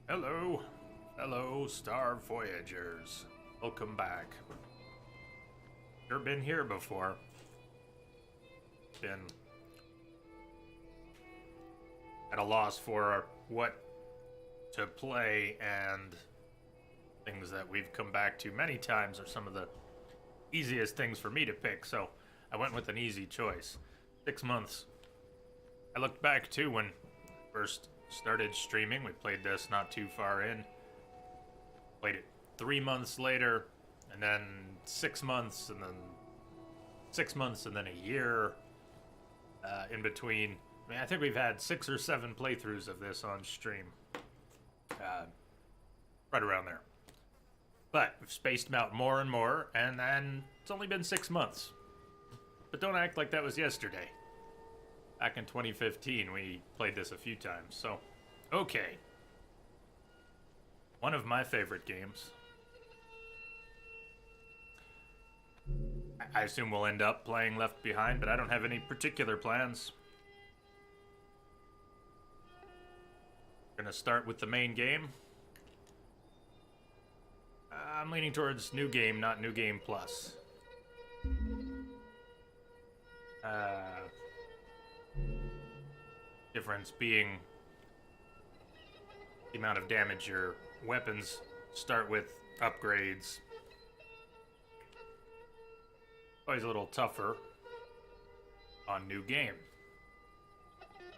Hello, fellow Star Voyagers. Welcome back. Sure been here before. Been at a loss for what to play, and things that we've come back to many times are some of the easiest things for me to pick, so I went with an easy choice. 6 months. I looked back too when first started streaming. We played this not too far in. Played it 3 months later, and then 6 months, and then 6 months, and then a year in between. I mean, I think we've had 6 or 7 playthroughs of this on stream. Right around there. But we've spaced them out more and more, and then it's only been 6 months. But don't act like that was yesterday. Back in 2015, we played this a few times, so... Okay. One of my favorite games. I assume we'll end up playing Left Behind, but I don't have any particular plans. We're gonna start with the main game. I'm leaning towards New Game, not New Game Plus. Difference being the amount of damage your weapons start with upgrades. Always a little tougher on New Game.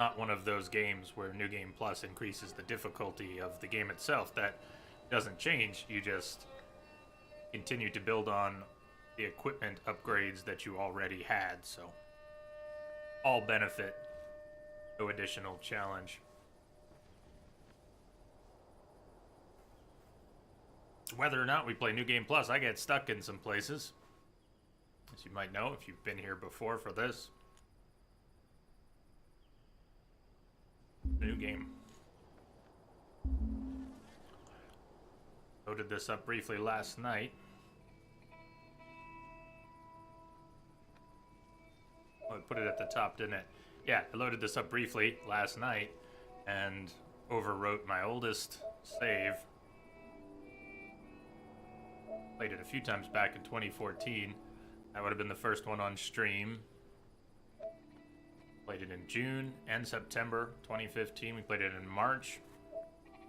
Not one of those games where New Game Plus increases the difficulty of the game itself. That doesn't change. You just continue to build on the equipment upgrades that you already had, so all benefit, no additional challenge. Whether or not we play New Game Plus, I get stuck in some places, as you might know if you've been here before for this. New game. Loaded this up briefly last night. Oh, I put it at the top, didn't it? Yeah, I loaded this up briefly last night and overwrote my oldest save. Played it a few times back in 2014. That would have been the first one on stream. Played it in June and September 2015. We played it in March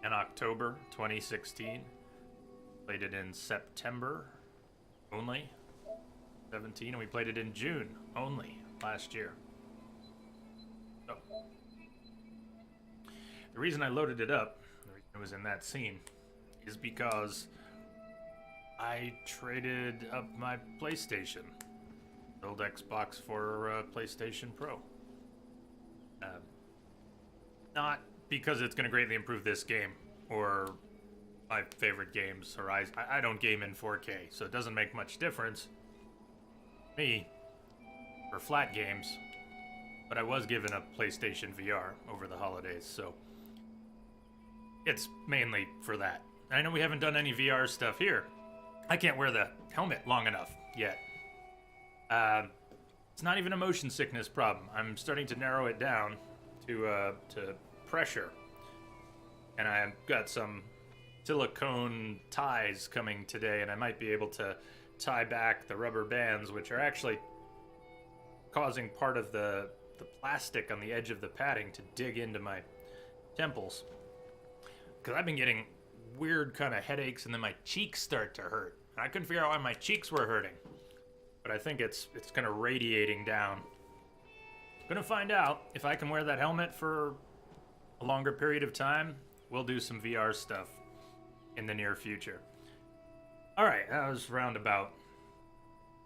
and October 2016. Played it in September only, 17, and we played it in June only last year. So, the reason I loaded it up, the reason it was in that scene, is because I traded up my PlayStation, old Xbox for PlayStation Pro. Not because it's going to greatly improve this game or my favorite games, or I don't game in 4K, so it doesn't make much difference me for flat games, but I was given a PlayStation VR over the holidays, so it's mainly for that. I know we haven't done any VR stuff here. I can't wear the helmet long enough yet. It's not even a motion sickness problem. I'm starting to narrow it down to pressure, and I've got some silicone ties coming today, and I might be able to tie back the rubber bands, which are actually causing part of the plastic on the edge of the padding to dig into my temples. Because I've been getting weird kind of headaches, and then my cheeks start to hurt. And I couldn't figure out why my cheeks were hurting. But I think it's kind of radiating down. Gonna find out if I can wear that helmet for a longer period of time. We'll do some VR stuff in the near future. Alright, that was roundabout.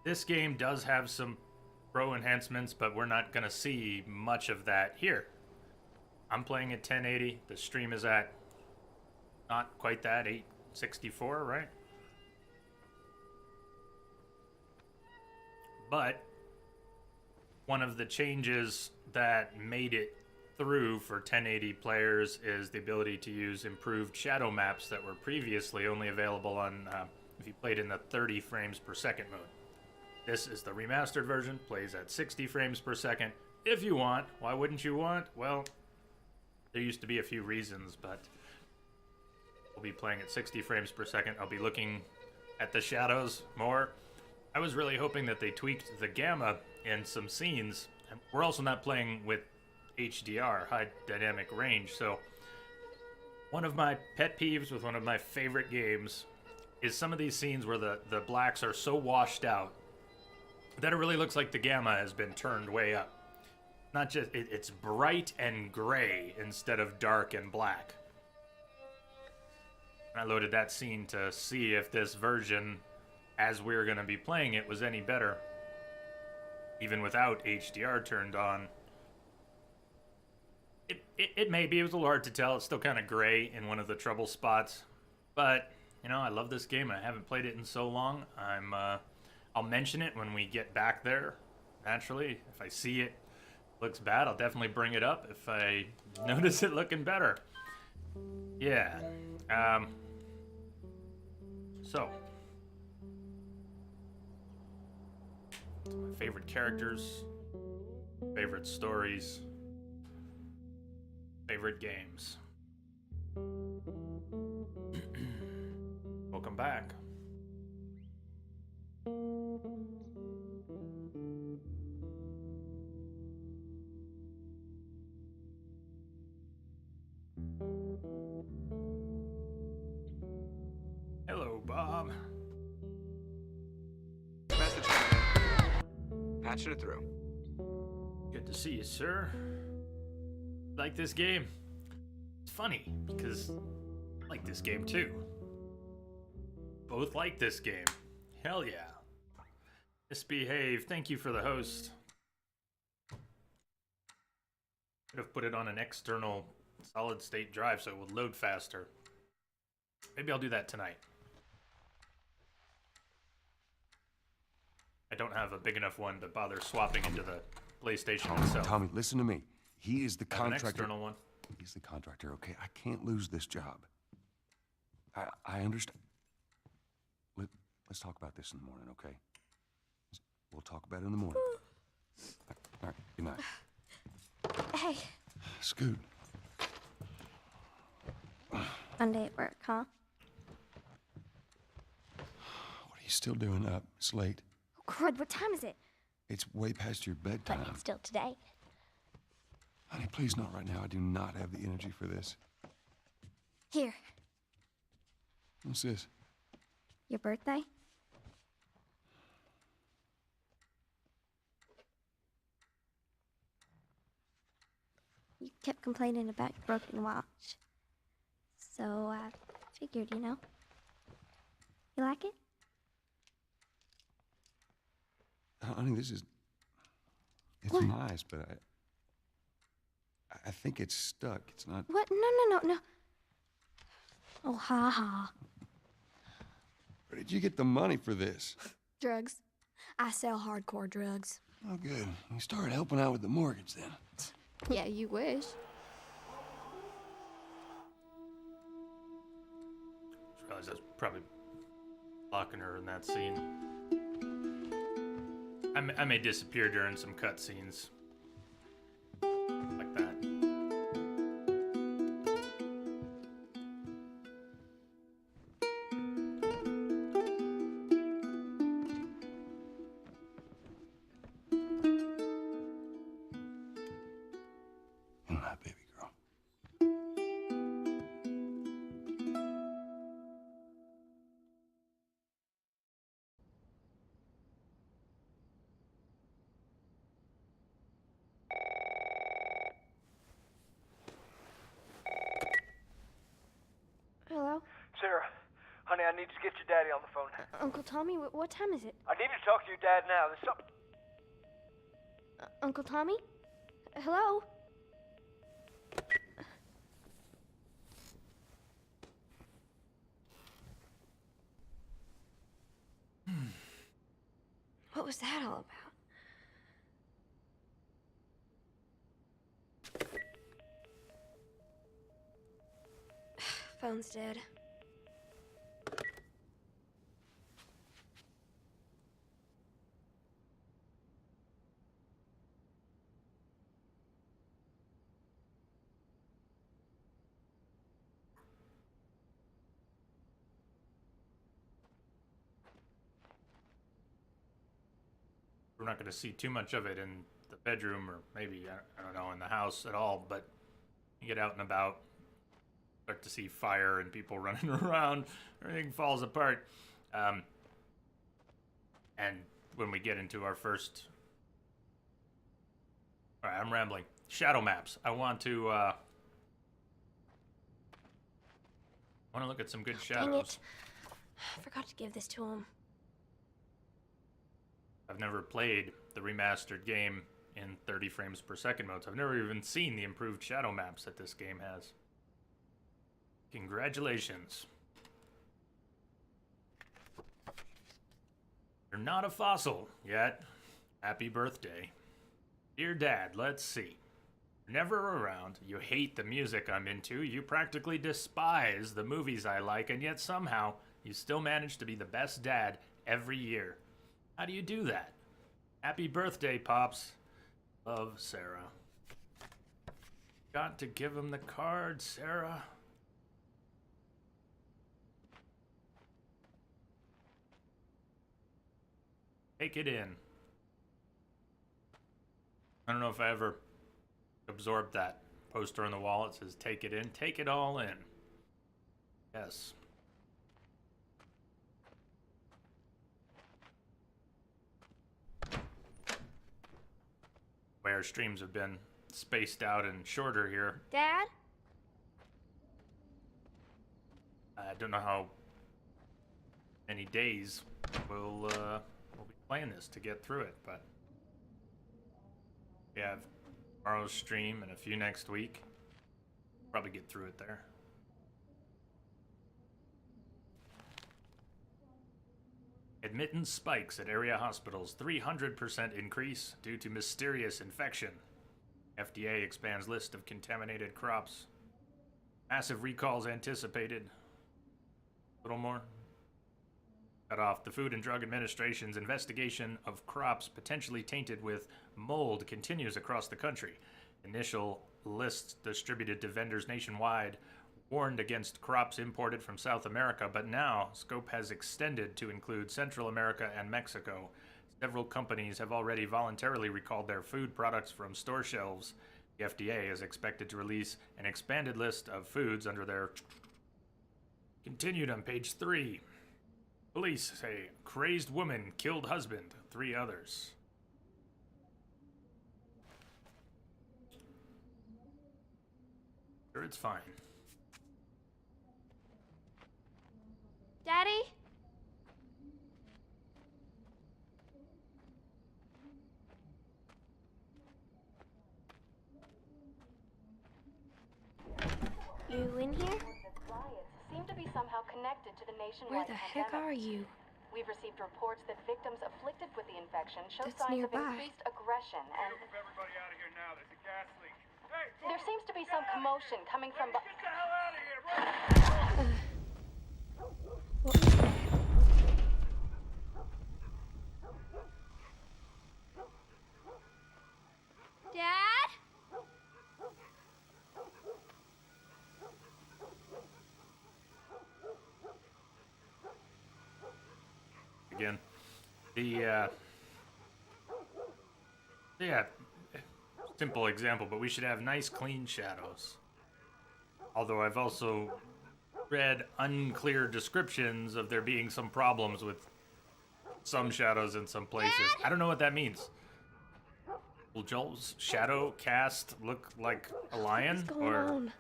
This game does have some pro enhancements, but we're not going to see much of that here. I'm playing at 1080. The stream is at not quite that, 864, right? But one of the changes that made it through for 1080 players is the ability to use improved shadow maps that were previously only available on if you played in the 30 frames per second mode. This is the remastered version, plays at 60 frames per second if you want. Why wouldn't you want? Well, there used to be a few reasons, but be playing at 60 frames per second. I'll be looking at the shadows more. I was really hoping that they tweaked the gamma in some scenes. We're also not playing with HDR, high dynamic range, so one of my pet peeves with one of my favorite games is some of these scenes where the blacks are so washed out that it really looks like the gamma has been turned way up. Not just, it's bright and gray instead of dark and black. I loaded that scene to see if this version, as we're going to be playing it, was any better. Even without HDR turned on. It may be. It was a little hard to tell. It's still kind of gray in one of the trouble spots. But, you know, I love this game. I haven't played it in so long. I'll mention it when we get back there, naturally. If I see it looks bad, I'll definitely bring it up if I notice it looking better. Yeah. So. My favorite characters, favorite stories, favorite games. Welcome back. Hello, Bob. Message coming in. Patching it through. Good to see you, sir. Like this game? It's funny, because I like this game too. Both like this game. Hell yeah. Misbehave. Thank you for the host. Could have put it on an external solid state drive so it would load faster. Maybe I'll do that tonight. I don't have a big enough one to bother swapping into the PlayStation itself. Tommy, listen to me. He is the An contractor. external one. He's the contractor, okay? I can't lose this job. I understand. Let's talk about this in the morning, okay? We'll talk about it in the morning. All right, good night. Hey. Scoot. Monday at work, huh? What are you still doing up? It's late. Oh, crud, what time is it? It's way past your bedtime. But it's still today. Honey, please not right now. I do not have the energy for this. Here, What's this? your birthday? You kept complaining about your broken watch. So I figured, you know. You like it? Honey, this is... It's What? nice, but I think it's stuck. It's not... What? No. Oh, ha ha. Where did you get the money for this? Drugs. I sell hardcore drugs. Oh, good. You started helping out with the mortgage then. Yeah, you wish. Just realized I was probably blocking her in that scene. I may disappear during some cutscenes. Like that. Good night, baby girl. Hello? Sarah, honey, I need to get your daddy on the phone. Uncle Tommy, what time is it? I need to talk to your dad now. There's something. Uncle Tommy? Hello? What was that all about? Phone's dead. not going to see too much of it in the bedroom or maybe, I don't know, in the house at all, but you get out and about, start to see fire and people running around, everything falls apart. And when we get into our first... Alright, I'm rambling. Shadow maps. I want to look at some good shadows. Dang it. I forgot to give this to him. I've never played the remastered game in 30 frames per second modes. I've never even seen the improved shadow maps that this game has. Congratulations. You're not a fossil yet. Happy birthday. Dear Dad, let's see. You're never around. You hate the music I'm into. You practically despise the movies I like, and yet somehow you still manage to be the best dad every year. How do you do that? Happy birthday, Pops. Love, Sarah. Got to give him the card, Sarah. Take it in. I don't know if I ever absorbed that poster on the wall. It says, take it in. Take it all in. Yes. Way our streams have been spaced out and shorter here. Dad? I don't know how many days we'll be playing this to get through it, but we have tomorrow's stream and a few next week. Probably get through it there. Admittance spikes at area hospitals, 300% increase due to mysterious infection. FDA expands list of contaminated crops. Massive recalls anticipated. A little more. Cut off. The Food and Drug Administration's investigation of crops potentially tainted with mold continues across the country. Initial lists distributed to vendors nationwide warned against crops imported from South America, but now scope has extended to include Central America and Mexico. Several companies have already voluntarily recalled their food products from store shelves. The FDA is expected to release an expanded list of foods under their... Continued on page 3. Police say crazed woman killed husband, 3 others. Sure, it's fine. Daddy? You in here? Seem to be somehow connected to the nationwide Where the heck pandemic. are you? We've received reports that victims afflicted with the infection show That's signs nearby. of increased aggression, and Move everybody out of here now. There's a gas leak. Hey, there seems to be some commotion coming from get the hell out of here! Run! Dad? Again. The, yeah, simple example, but we should have nice, clean shadows. Although I've also read unclear descriptions of there being some problems with some shadows in some places. I don't know what that means. Will Joel's shadow cast look like a lion? What's going Or on?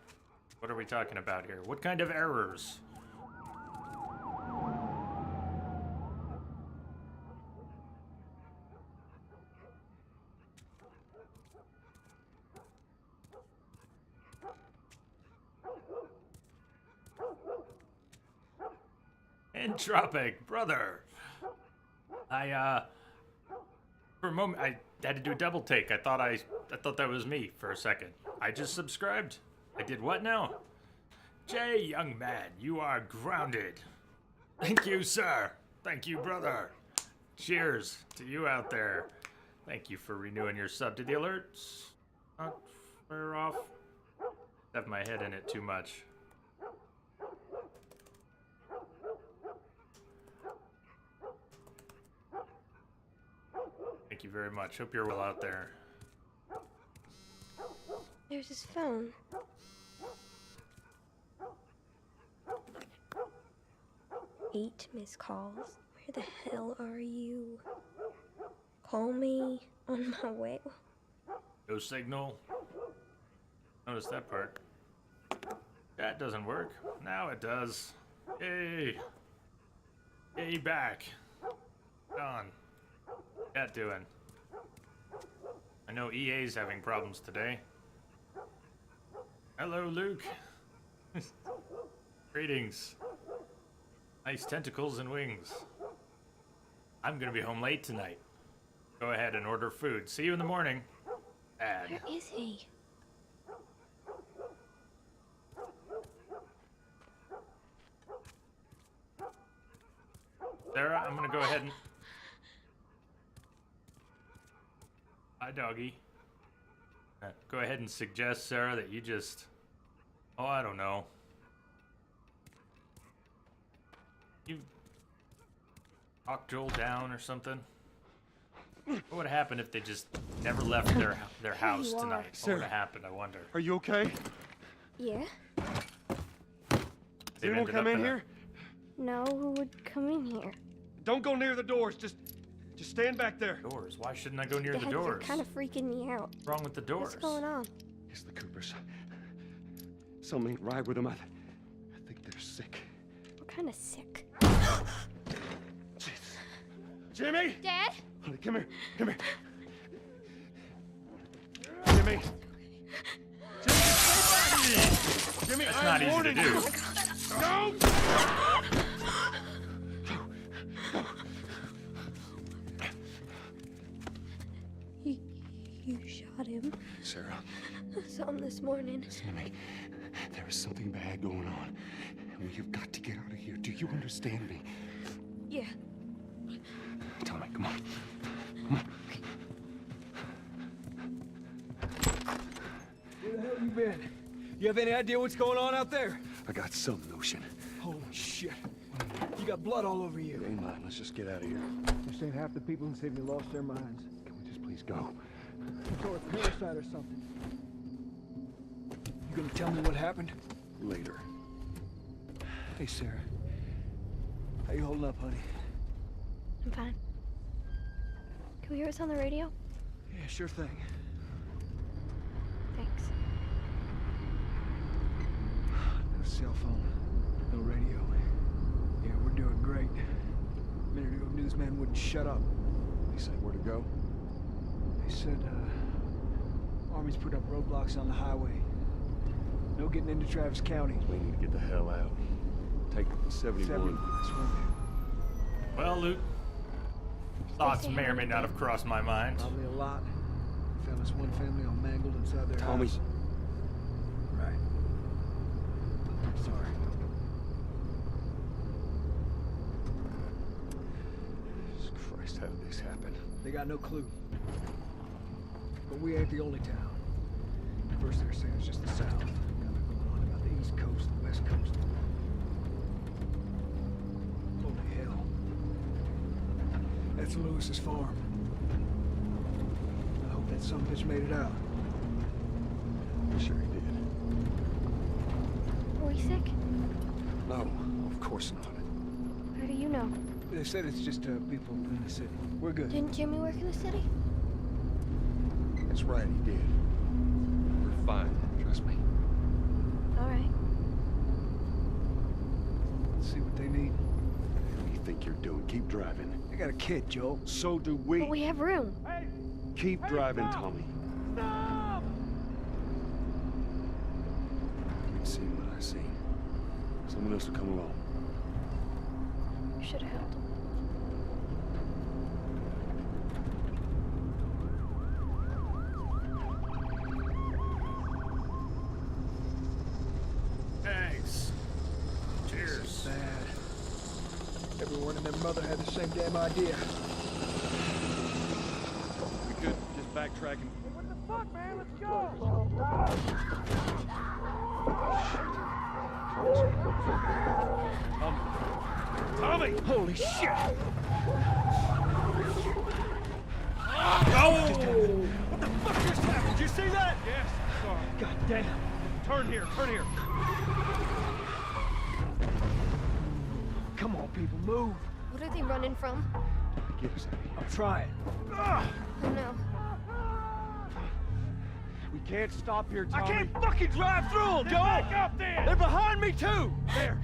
what are we talking about here? What kind of errors? Entropic, brother. For a moment, I had to do a double take. I thought that was me for a second. I just subscribed. I did what now? Jay, young man, you are grounded. Thank you, sir. Thank you, brother. Cheers to you out there. Thank you for renewing your sub. Did the alerts not fire off? Have my head in it too much. Thank Thank you very much. Hope you're well out there. There's his phone. Eight missed calls. Where the hell are you? Call me on my way. No signal. Notice that part. That doesn't work. Now it does. Yay. Yay, back. Gone. What's that doing? I know EA's having problems today. Hello, Luke. Greetings. Nice tentacles and wings. I'm gonna be home late tonight. Go ahead and order food. See you in the morning. Ad. Where is he? Sarah, I'm gonna go ahead and... Hi, doggy. Go ahead and suggest, Sarah, that you just... Oh, I don't know. You... talk Joel down or something? What would have happened if they just never left their house you are. tonight? What would have happened, I wonder? Are you okay? Yeah? Did anyone come in here? No, who would come in here? Don't go near the doors. Just stand back there. Doors? Why shouldn't I go near the Dad, you're doors? kind of freaking me out. What's wrong with the doors? What's going on? It's the Coopers. Something ain't right with them. I think they're sick. What kind of sick? Jesus. Jimmy! Dad? Honey, come here. Come here. Jimmy! Jimmy, That's I'm not easy to warning do. you. Go! You shot him. Sarah, I saw him this morning. listen to me. There is something bad going on. And we've got to get out of here. Do you understand me? Yeah. Tell me, come on. Come on. Where the hell you been? You have any idea what's going on out there? I got some notion. Holy shit. You got blood all over you. It ain't mine. Let's just get out of here. You're saying half the people in the city lost their minds. Can we just please go? Some sort of parasite or something. You gonna tell me what happened? Later. Hey, Sarah. How you holding up, honey? I'm fine. Can we hear us on the radio? Yeah, sure thing. Thanks. No cell phone. No radio. Yeah, we're doing great. A minute ago, newsman wouldn't shut up. They say where to go? They said, Army's put up roadblocks on the highway. No getting into Travis County. We need to get the hell out. Take 71. That's one. Well, Luke, thoughts may or may not have crossed my mind. Probably a lot. Found this one family all mangled inside their Tommy. house. Right. Sorry. Jesus Christ, how did this happen? They got no clue. But we ain't the only town. First they're saying it's just the south. Got it going on about the east coast, the west coast. Holy hell. That's Lewis's farm. I hope that son of a bitch made it out. Sure he did. Are we sick? No, of course not. How do you know? They said it's just people in the city. We're good. Didn't Jimmy work in the city? That's right, he did. We're fine, trust me. All right. Let's see what they need. What do you think you're doing? Keep driving. They got a kid, Joel. So do we. But we have room. Keep driving, Tommy. I've seen what I've seen. Someone else will come along. We should have helped him. Thanks. Cheers. Bad. Everyone and their mother had the same damn idea. We could just backtrack and... What the fuck, man? Let's go! Tommy! Holy shit! Oh! What the fuck just happened? Did you see that? Yes, I saw it. God damn. Turn here, turn here. Come on, people, move. What are they running from? Get us out of here. I'm trying. Ah, Oh no. we can't stop here, Tommy. I can't fucking drive through them. Go! Back up there! They're behind me, too! There!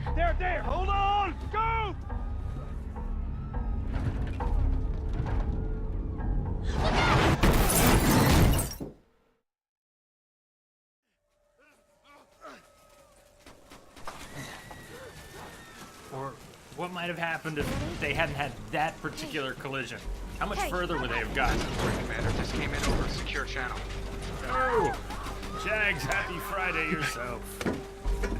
Hold on! Go! Or what might have happened if they hadn't had that particular collision? How much further would they have gotten? Commander just came in over a secure channel. Oh! Jags, happy Friday yourself.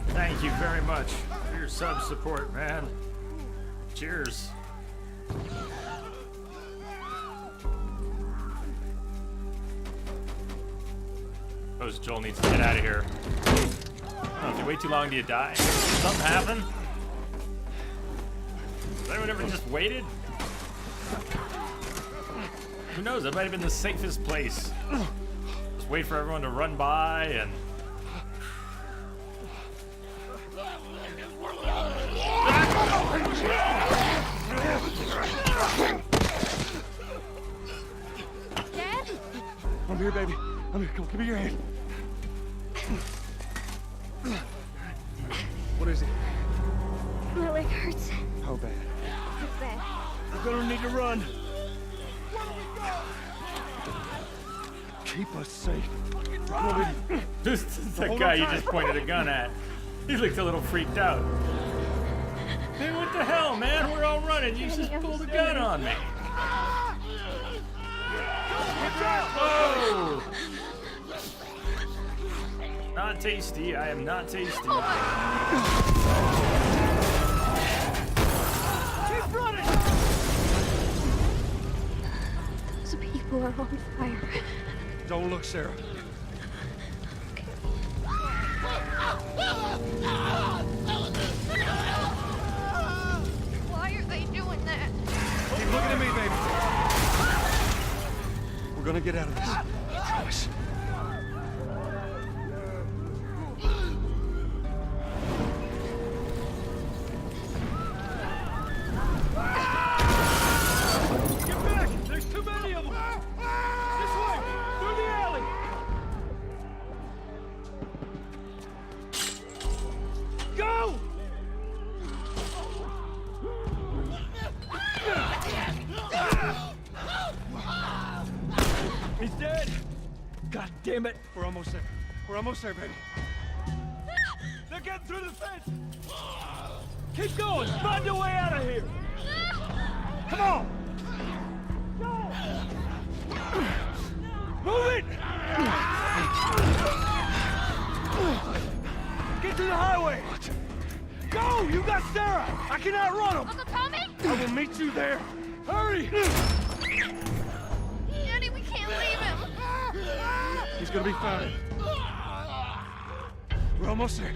Thank you very much for your sub support, man. Cheers. Suppose Joel needs to get out of here. I don't know, if you wait too long, do you die? Something happen? Has anyone ever just waited? Who knows? That might have been the safest place. Just wait for everyone to run by and... Dad? I'm here, baby. I'm here. Come on, give me your hand. What is it? My leg hurts. How bad? It's bad. We're gonna need to run. Keep us safe. This is the guy you just pointed a gun at. He looked a little freaked out. Hey, what the hell, man? We're all running. You just pulled a gun on me. Whoa! Not tasty. I am not tasty. Keep running! Those people are on fire. Don't look, Sarah. Why are they doing that? Keep looking at me, baby. We're gonna get out of this. I promise. Get back! There's too many of them! This way! Through the alley! Go! He's dead! God damn it! We're almost there. We're almost there, baby. They're getting through the fence! Keep going! Find your way out of here! Come on! Go! Move it! Get to the highway! Go! You got Sarah! I can outrun them! Uncle Tommy? I will meet you there! Hurry! Daddy, we can't leave him. He's gonna be fine. We're almost there.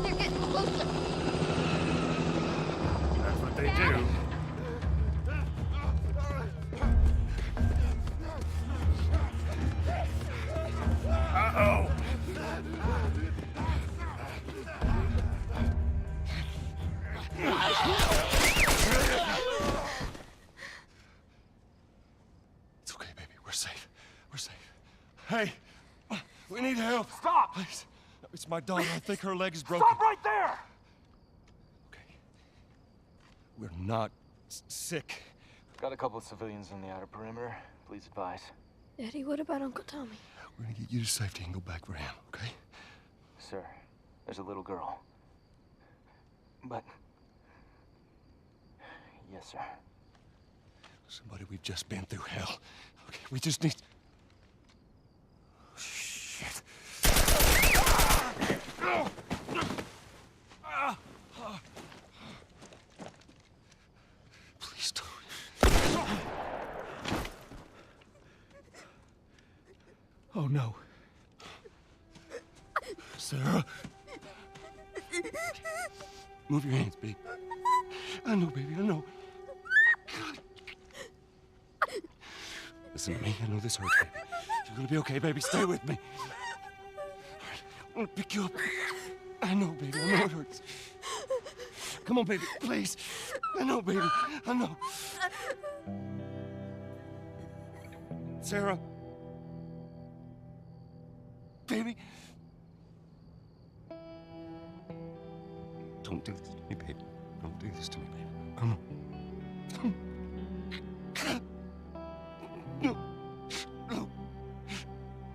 They're getting closer. That's what they do. Uh-oh. It's okay, baby. We're safe. We're safe. Hey, we need help. Stop! Please. It's my daughter. I think her leg is broken. Stop right there! Okay. We're not sick. Got a couple of civilians on the outer perimeter. Please advise. Daddy, what about Uncle Tommy? We're gonna get you to safety and go back for him, okay? Sir, there's a little girl. But... Yes, sir. Somebody, we've just been through hell. Okay, we just need... Shit. Please don't. Oh no. Sarah. Move your hands, baby. I know, baby, I know. Listen to me. I know this hurts, baby. You're gonna be okay, baby. Stay with me. I'm gonna pick you up. I know, baby. I know it hurts. Come on, baby. Please. I know, baby. I know. Sarah. Baby. Don't do this to me, baby. Don't do this to me, baby. Come on. No. No.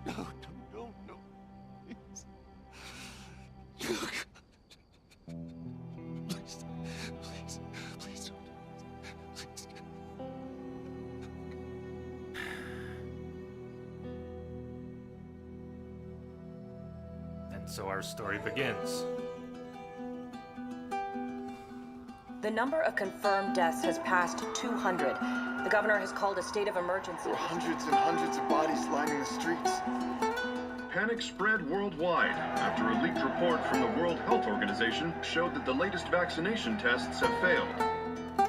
No, no, please. Please, please, please don't. Please. And so our story begins. The number of confirmed deaths has passed 200. The governor has called a state of emergency. There are hundreds and hundreds of bodies lining the streets. Panic spread worldwide after a leaked report from the World Health Organization showed that the latest vaccination tests have failed.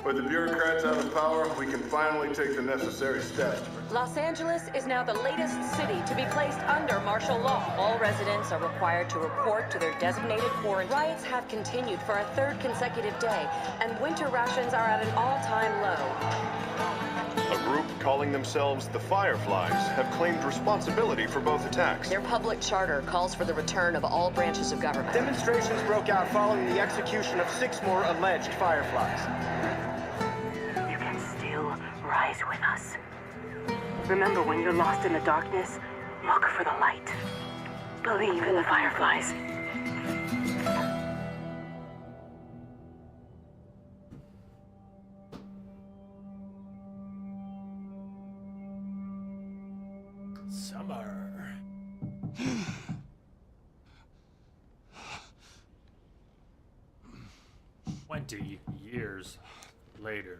With the bureaucrats out of power, we can finally take the necessary steps. Los Angeles is now the latest city to be placed under martial law. All residents are required to report to their designated quarantine. Riots have continued for a third consecutive day, and winter rations are at an all-time low. A group calling themselves the Fireflies have claimed responsibility for both attacks. Their public charter calls for the return of all branches of government. Demonstrations broke out following the execution of 6 more alleged Fireflies. You can still rise with us. Remember, when you're lost in the darkness, look for the light. Believe in the Fireflies. Summer. 20 years later.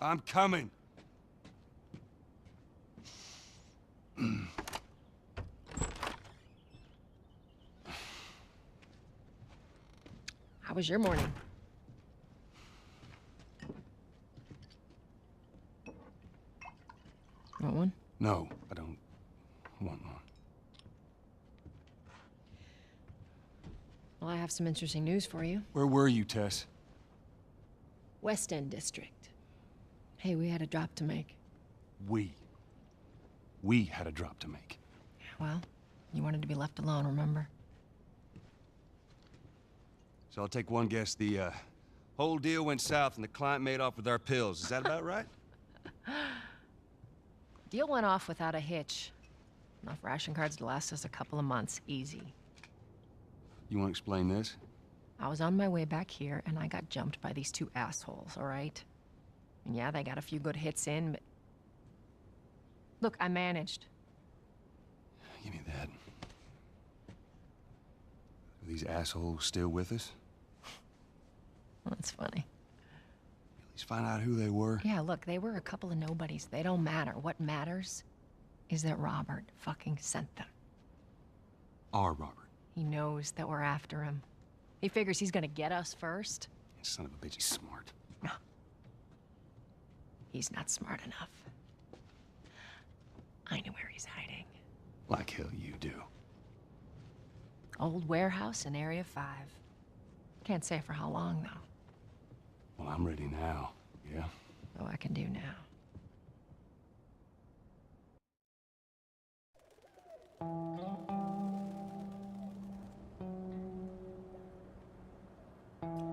I'm coming. How was your morning? Want one? No, I don't want one. Well, I have some interesting news for you. Where were you, Tess? West End District. Hey, we had a drop to make. We had a drop to make. Well, you wanted to be left alone, remember? So I'll take one guess. The whole deal went south and the client made off with our pills. Is that about right? Deal went off without a hitch. Enough ration cards to last us a couple of months, easy. You want to explain this? I was on my way back here, and I got jumped by these 2 assholes, all right? And yeah, they got a few good hits in, but... Look, I managed. Give me that. Are these assholes still with us? That's funny. At least find out who they were. Yeah, look, they were a couple of nobodies. They don't matter. What matters is that Robert fucking sent them. Our Robert. He knows that we're after him. He figures he's gonna get us first. Son of a bitch, he's smart. No. He's not smart enough. I know where he's hiding. Like hell you do. Old warehouse in Area 5. Can't say for how long, though. Well, I'm ready now, yeah? Oh, I can do now.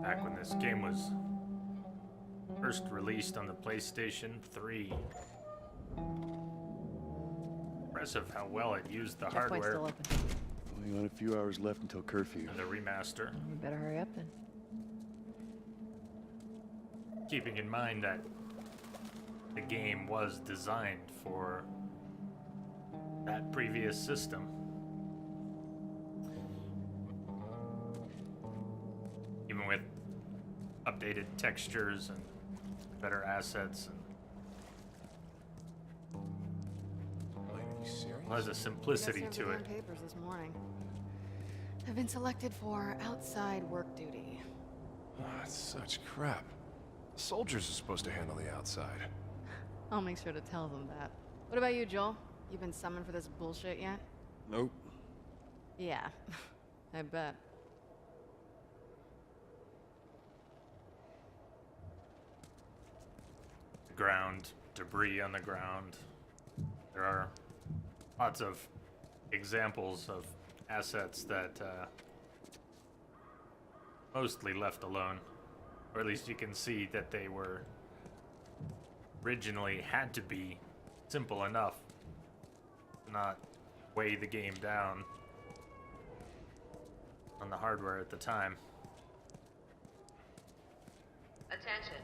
Back when this game was first released on the PlayStation 3. Impressive how well it used the hardware. Still open. Only got a few hours left until curfew. And the remaster. We better hurry up then. Keeping in mind that the game was designed for that previous system. Even with updated textures and better assets and well, there's a simplicity to it. Papers this morning. I've been selected for outside work duty. Oh, that's such crap. Soldiers are supposed to handle the outside. I'll make sure to tell them that. What about you, Joel? You been summoned for this bullshit yet? Nope. Yeah, I bet. The ground, debris on the ground. There are lots of examples of assets that mostly left alone. Or at least you can see that they were originally had to be simple enough to not weigh the game down on the hardware at the time. Attention.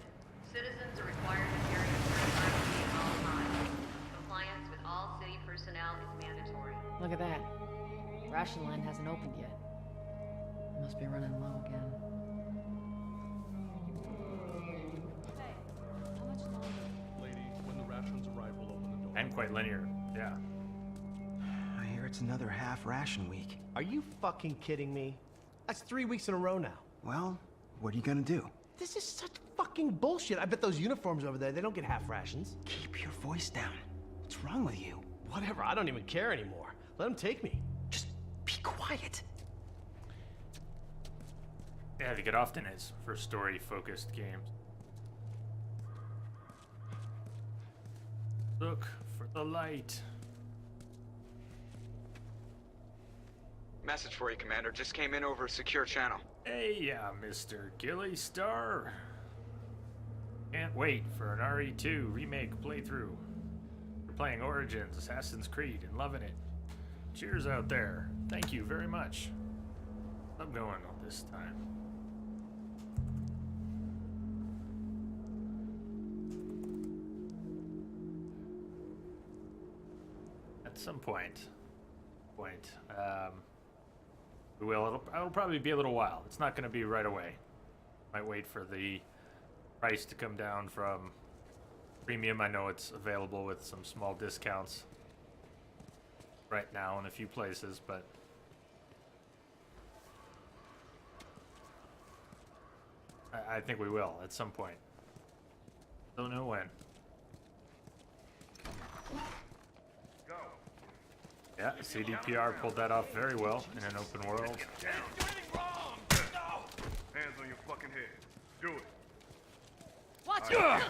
Citizens are required to carry a certified ID at all times. Compliance with all city personnel is mandatory. Look at that. Ration line hasn't opened yet. Must be running low again. And quite linear, yeah. I hear it's another half ration week. Are you fucking kidding me? That's 3 weeks in a row now. Well, what are you gonna do? This is such fucking bullshit. I bet those uniforms over there, they don't get half rations. Keep your voice down. What's wrong with you? Whatever, I don't even care anymore. Let them take me. Just be quiet. Yeah, I think it often is for story-focused games. Look for the light. Message for you, Commander. Just came in over a secure channel. Hey, Mr. Gilly Star. Can't wait for an RE2 remake playthrough. We're playing Origins, Assassin's Creed, and loving it. Cheers out there. Thank you very much. I'm going on this time. At some point, we will. It'll probably be a little while. It's not going to be right away. Might wait for the price to come down from premium. I know it's available with some small discounts right now in a few places, but I think we will at some point. Don't know when. Yeah, CDPR pulled that off very well in an open world. Hands on your fucking head. Do it. Watch it!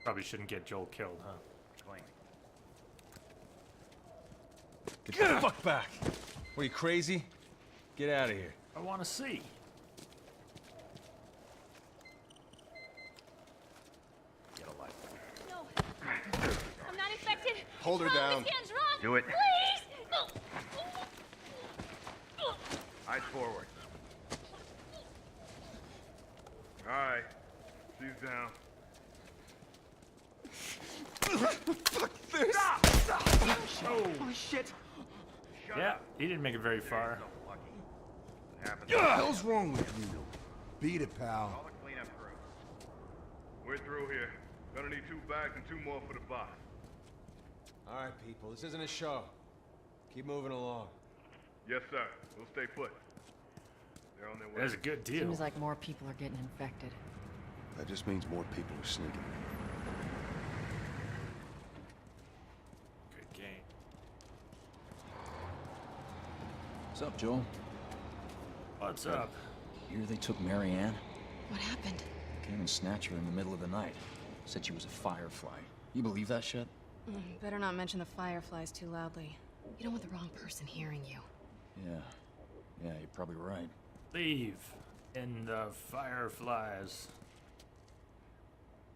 Probably shouldn't get Joel killed, huh? Get the fuck back! What, are you crazy? Get out of here. I want to see. Get a life. No. I'm not infected. Hold her Wrong, down. This hand's wrong. Do it. Please. Eyes forward. Alright. She's down. Fuck this! Oh, shit. Yeah, he didn't make it very far. What the hell's wrong with you? Beat it, pal. All the cleanup crew. We're through here. Gonna need 2 bags and 2 more for the box. All right, people, this isn't a show. Keep moving along. Yes, sir. We'll stay put. They're on their way. That's a good deal. Seems like more people are getting infected. That just means more people are sneaking. Good game. What's up, Joel? What's up? Here they took Marianne. What happened? Came and snatched her in the middle of the night. Said she was a firefly. You believe that shit? Better not mention the fireflies too loudly. You don't want the wrong person hearing you. Yeah. Yeah, you're probably right. Leave in the fireflies.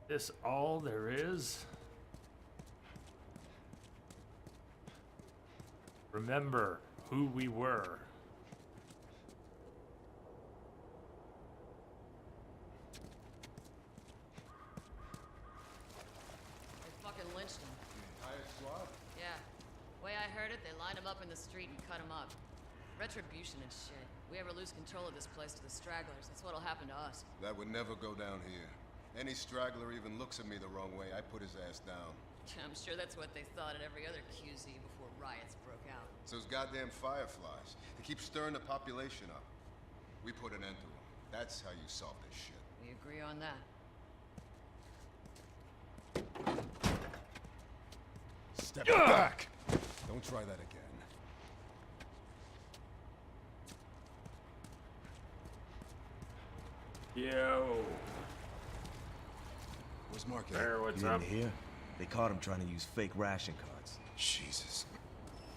This all there is? Remember who we were. Fucking lynched him. Yeah. Way I heard it, they lined him up in the street and cut him up. Retribution and shit. We ever lose control of this place to the stragglers, that's what'll happen to us. That would never go down here. Any straggler even looks at me the wrong way, I put his ass down. I'm sure that's what they thought at every other QZ before riots broke out. It's those goddamn fireflies. They keep stirring the population up. We put an end to them. That's how you solve this shit. We agree on that. Step back! Don't try that again. Yo. Where's Market? There, what's You up? didn't hear? They caught him trying to use fake ration cards. Jesus.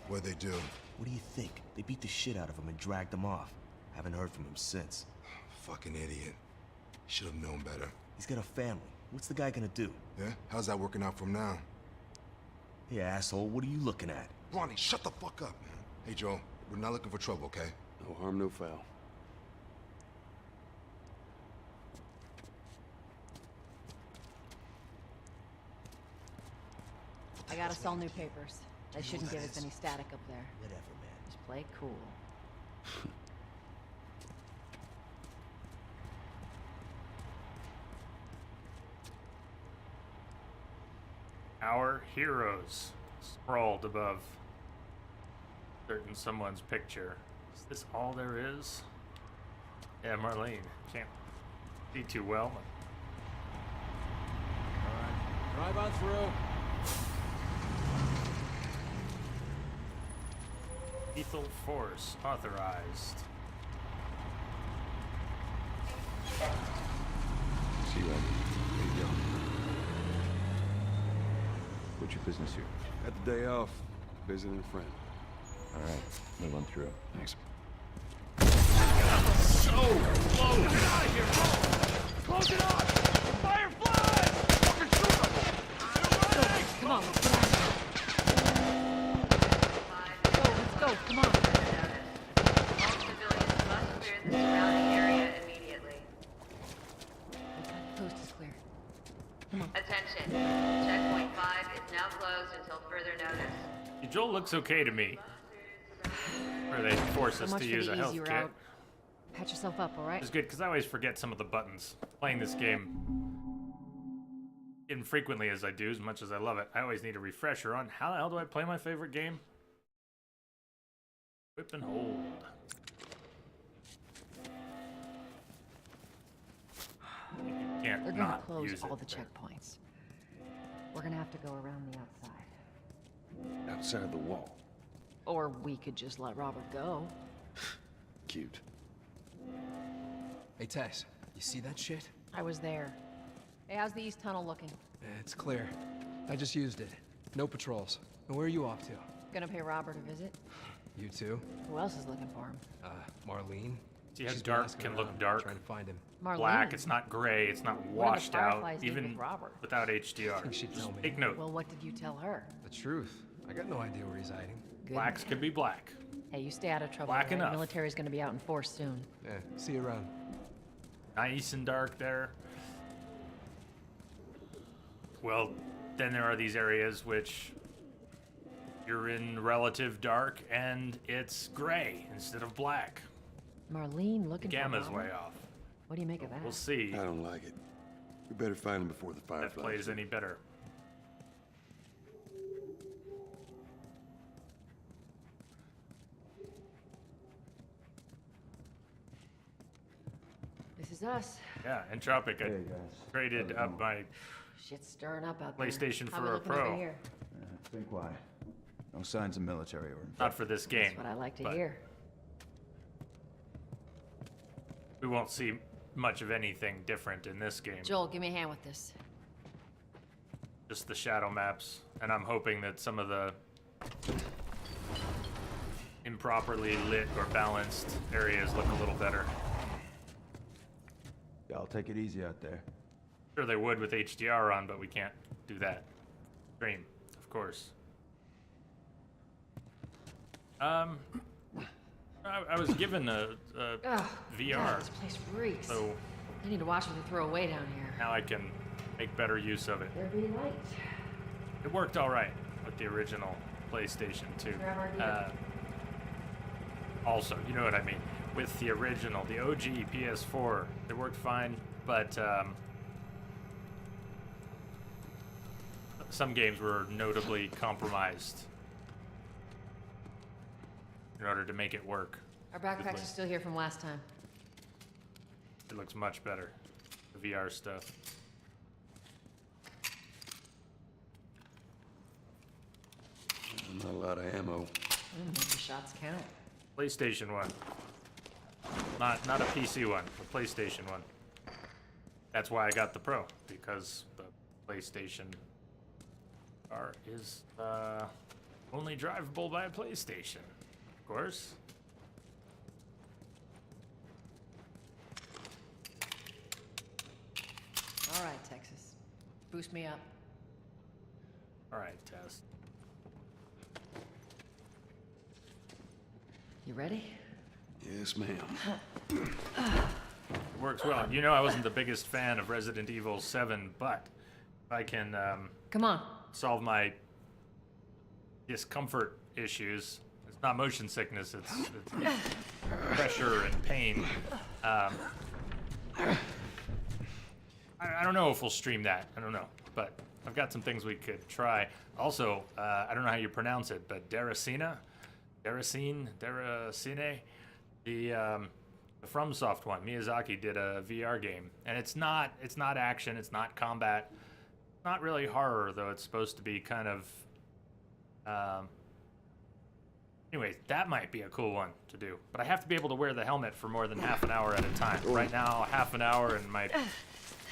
What'd they do? What do you think? They beat the shit out of him and dragged him off. Haven't heard from him since. Fucking idiot. Should have known better. He's got a family. What's the guy gonna do? Yeah? How's that working out for him now? Hey, asshole, what are you looking at? Ronnie, shut the fuck up, man. Hey, Joe, we're not looking for trouble, okay? No harm, no foul. I gotta sell new papers. They shouldn't give us any static up there. Whatever, man. Just play it cool. Our heroes scrawled above certain someone's picture. Is this all there is? Yeah, Marlene. Can't see too well. Alright, drive on through. Lethal force authorized. See you, Eddie. There you go. What's your business here? Got the day off. Visiting a friend. All right, move on through. Thanks. So close! Get out of here, bro! Close it up! Firefly! Fucking shoot them! Come on, let's get out of here. Let's go, come on. All civilians must clear the surrounding area immediately. The coast is clear. Come on. Attention. Checkpoint 5 is now closed until further notice. Joel looks okay to me. Or they force us So much to for use the a health easy kit. route. Patch yourself up, all right? It's good because I always forget some of the buttons. Playing this game infrequently as I do, as much as I love it, I always need a refresher on how the hell do I play my favorite game? Whip and hold. You can't They're gonna not close use all it. the checkpoints. We're gonna have to go around the outside. Outside the wall. Or we could just let Robert go. Cute. Hey, Tess, you see that shit? I was there. Hey, how's the east tunnel looking? It's clear. I just used it. No patrols. And where are you off to? Gonna pay Robert a visit? You too? Who else is looking for him? Marlene. See how She's been dark asking can around, look dark? trying to find him. Marlene? Black, it's not gray, it's not What do the washed out, Fireflies need even with Robert? without HDR. I think she'd Just tell me. take note. Well, what did you tell her? The truth. I got no idea where he's hiding. Good. Blacks could be black. Hey, you stay out of trouble. Black all right? enough. Military's gonna be out in force soon. Yeah, see you around. Nice and dark there. Well, then there are these areas which you're in relative dark and it's gray instead of black. Marlene looking for Gamma's Robert? way off. What do you make of that? We'll see I don't like it. We better find him before the if Fireflies that plays do. any better. This is us. Yeah, Entropic, I traded up my Shit's stirring up out there. PlayStation How we for a looking over Pro. here? It's been quiet. No signs of military or Not for this game. That's what I like to but hear. We won't see much of anything different in this game. Joel, give me a hand with this. Just the shadow maps, and I'm hoping that some of the improperly lit or balanced areas look a little better. Y'all take it easy out there. Sure they would with HDR on, but we can't do that. Stream, of course. I was given a Ugh, VR, God, this place reeks. so You need to watch what they throw away down here. now I can make better use of it. There be light. It worked all right with the original PlayStation 2. Also, you know what I mean. With the original, the OG PS4, it worked fine, but some games were notably compromised in order to make it work. Our backpacks smoothly. are still here from last time. actually looks much better. The VR stuff. Not a lot of ammo. Make the shots count. PlayStation one. Not a PC one, a PlayStation one. That's why I got the Pro, because the PlayStation car is only drivable by a PlayStation, of course. All right, Texas. Boost me up. All right, Tess. You ready? Yes, ma'am. It works well. You know I wasn't the biggest fan of Resident Evil 7, but if I can come on, solve my discomfort issues. It's not motion sickness, it's pressure and pain. I don't know if we'll stream that. I don't know, but I've got some things we could try. Also, I don't know how you pronounce it, but Deracine, the FromSoft one. Miyazaki did a VR game, and it's not action, it's not combat, not really horror though. It's supposed to be kind of. Anyways, that might be a cool one to do, but I have to be able to wear the helmet for more than half an hour at a time. Right now, half an hour, and my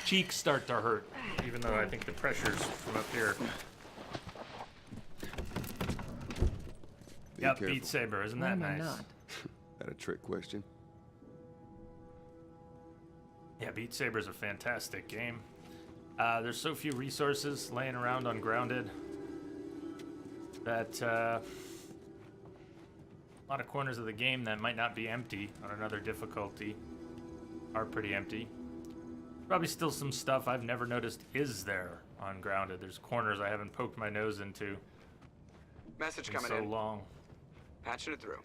cheeks start to hurt, even though I think the pressure's from up here. Yep, careful. Beat Saber, isn't that nice? That a trick question? Yeah, Beat Saber's a fantastic game. There's so few resources laying around on Grounded that a lot of corners of the game that might not be empty on another difficulty are pretty empty. Probably still some stuff I've never noticed is there on Grounded. There's corners I haven't poked my nose into Message in coming so in. long. Patching it through.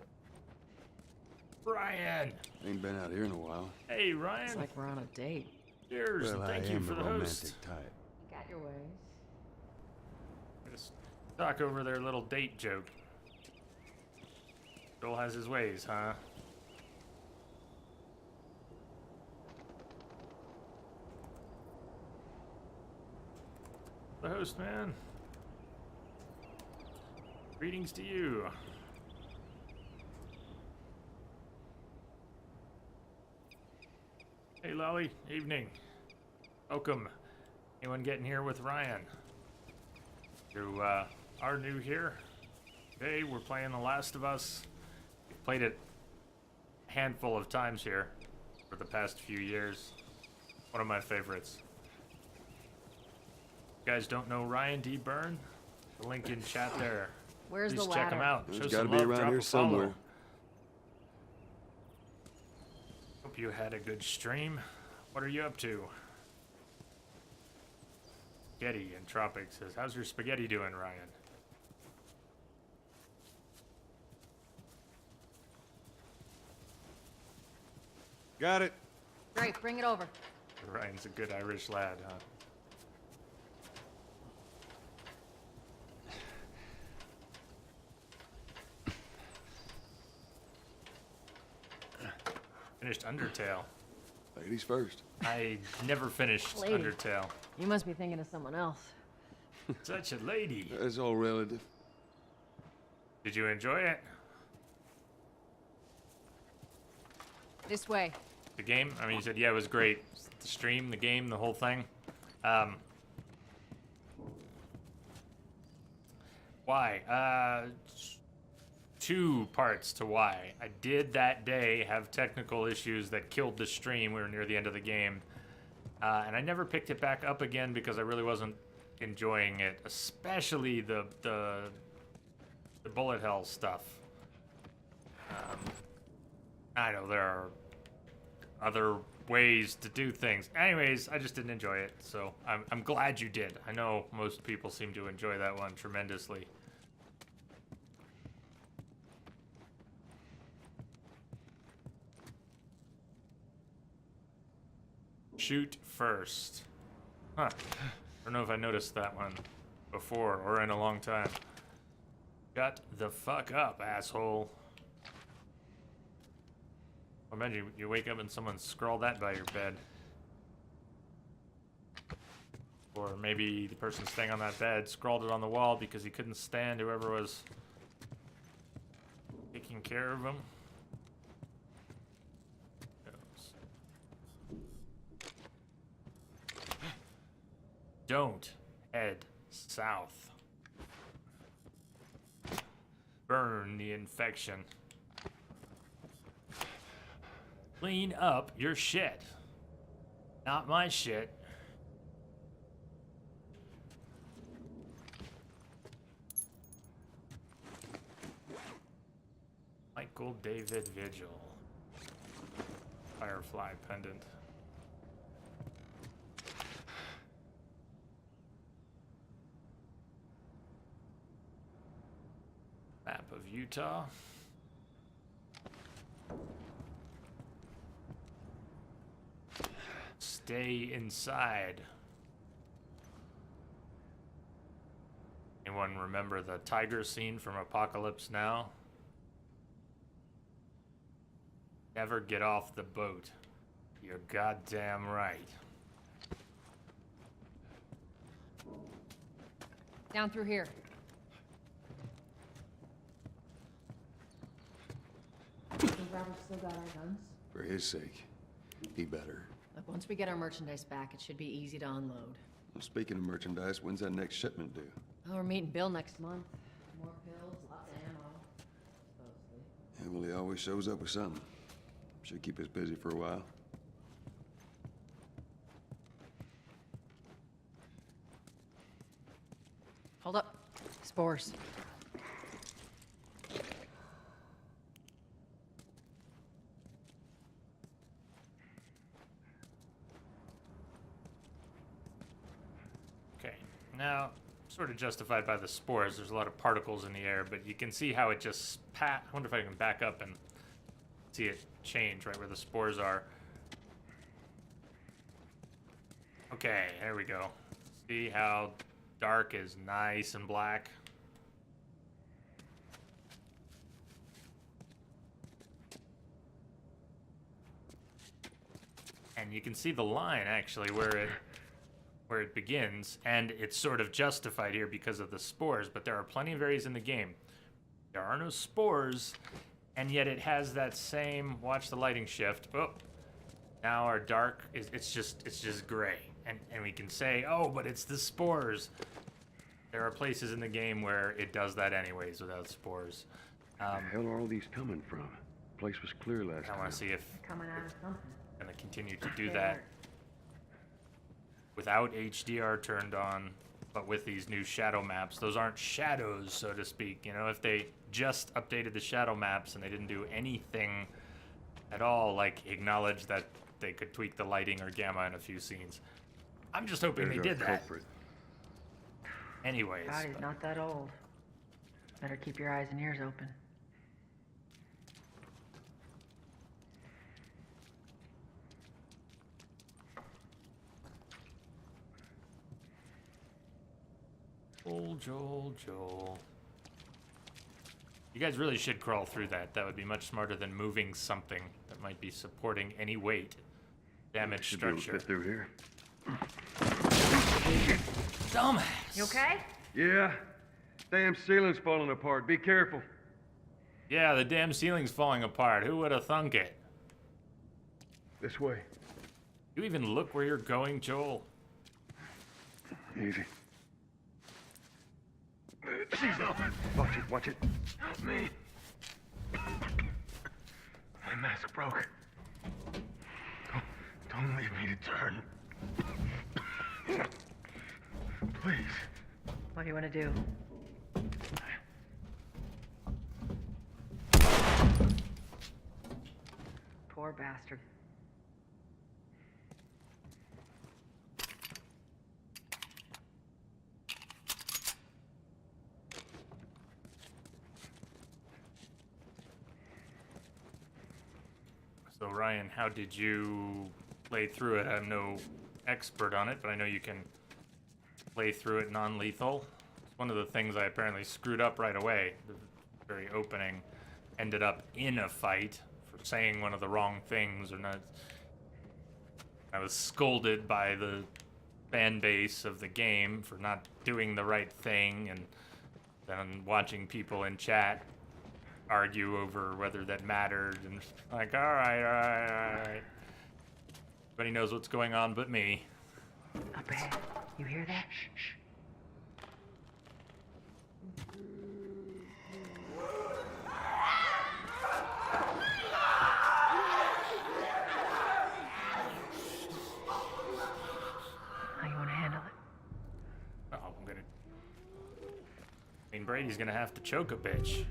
Ryan! Ain't been out here in a while. Hey, Ryan! It's like we're on a date. Cheers, Well, and thank I you am for a the romantic host. type. You got your ways. Just talk over their little date joke. Joel has his ways, huh? The host, man. Greetings to you. Hey, Lolly. Evening. Welcome. Anyone getting here with Ryan? You are new here. Today we're playing The Last of Us. We've played it a handful of times here for the past few years. One of my favorites. You guys don't know Ryan D. Byrne? The link in chat there. Where's Please the check him ladder? out. It's Show gotta some be love, around drop here a follow. somewhere. Hope you had a good stream. What are you up to? Spaghetti in Tropic says, how's your spaghetti doing, Ryan? Got it. Great, bring it over. Ryan's a good Irish lad, huh? Finished Undertale. Ladies first. I never finished Lady. Undertale. You must be thinking of someone else. Such a lady. That's all relative. Did you enjoy it? This way. The game? I mean, you said, yeah, it was great. The stream, the game, the whole thing. Why? Two parts to why. I did that day have technical issues that killed the stream. We were near the end of the game. And I never picked it back up again because I really wasn't enjoying it, especially the bullet hell stuff. I know there are other ways to do things. Anyways, I just didn't enjoy it, so I'm glad you did. I know most people seem to enjoy that one tremendously. Shoot first. Huh. Don't know if I noticed that one before or in a long time. Shut the fuck up, asshole. Imagine you wake up and someone scrawled that by your bed. Or maybe the person staying on that bed scrawled it on the wall because he couldn't stand whoever was taking care of him. Don't head south. Burn the infection. Clean up your shit. Not my shit. Michael David Vigil. Firefly pendant. Map of Utah. Stay inside. Anyone remember the tiger scene from Apocalypse Now? Never get off the boat. You're goddamn right. Down through here. Think Robert still got our guns? For his sake, he better. Look, once we get our merchandise back, it should be easy to unload. Well, speaking of merchandise, when's that next shipment due? Oh, we're meeting Bill next month. More pills, lots of ammo. Supposedly. Yeah, well, he always shows up with something. Should keep us busy for a while. Hold up. Spores. Okay, now, sort of justified by the spores. There's a lot of particles in the air, but you can see how it just I wonder if I can back up and see it change right where the spores are. Okay, there we go. See how dark is nice and black? And you can see the line actually where it begins, and it's sort of justified here because of the spores, but there are plenty of areas in the game. There are no spores, and yet it has that same, watch the lighting shift. Oh, now our dark is, it's just gray. And we can say, oh, but it's the spores. There are places in the game where it does that anyways without spores. Where the hell are all these coming from? The place was clear last time. I want to see if Coming out of something. I'm gonna continue to do that without HDR turned on, but with these new shadow maps. Those aren't shadows, so to speak. You know, if they just updated the shadow maps and they didn't do anything at all, like acknowledge that they could tweak the lighting or gamma in a few scenes. I'm just hoping they did that. Anyways. Body's not that old. Better keep your eyes and ears open. Joel. You guys really should crawl through that. That would be much smarter than moving something that might be supporting any weight. Damaged structure. Fit through here. Dumbass. You okay? Yeah. Damn ceiling's falling apart. Be careful. Yeah, the damn ceiling's falling apart. Who would have thunk it? This way. You even look where you're going, Joel? Easy. Watch it, watch it. Help me. My mask broke. Don't leave me to turn. Please. What do you want to do? Poor bastard. So Ryan, how did you play through it? I'm no expert on it, but I know you can play through it non-lethal. It's one of the things I apparently screwed up right away. The very opening ended up in a fight for saying one of the wrong things or not. I was scolded by the fan base of the game for not doing the right thing, and then watching people in chat argue over whether that mattered, and like, all right. Everybody knows what's going on but me. Up ahead. You hear that? Shh. How you want to handle it? Oh, I mean, Brady's gonna have to choke a bitch.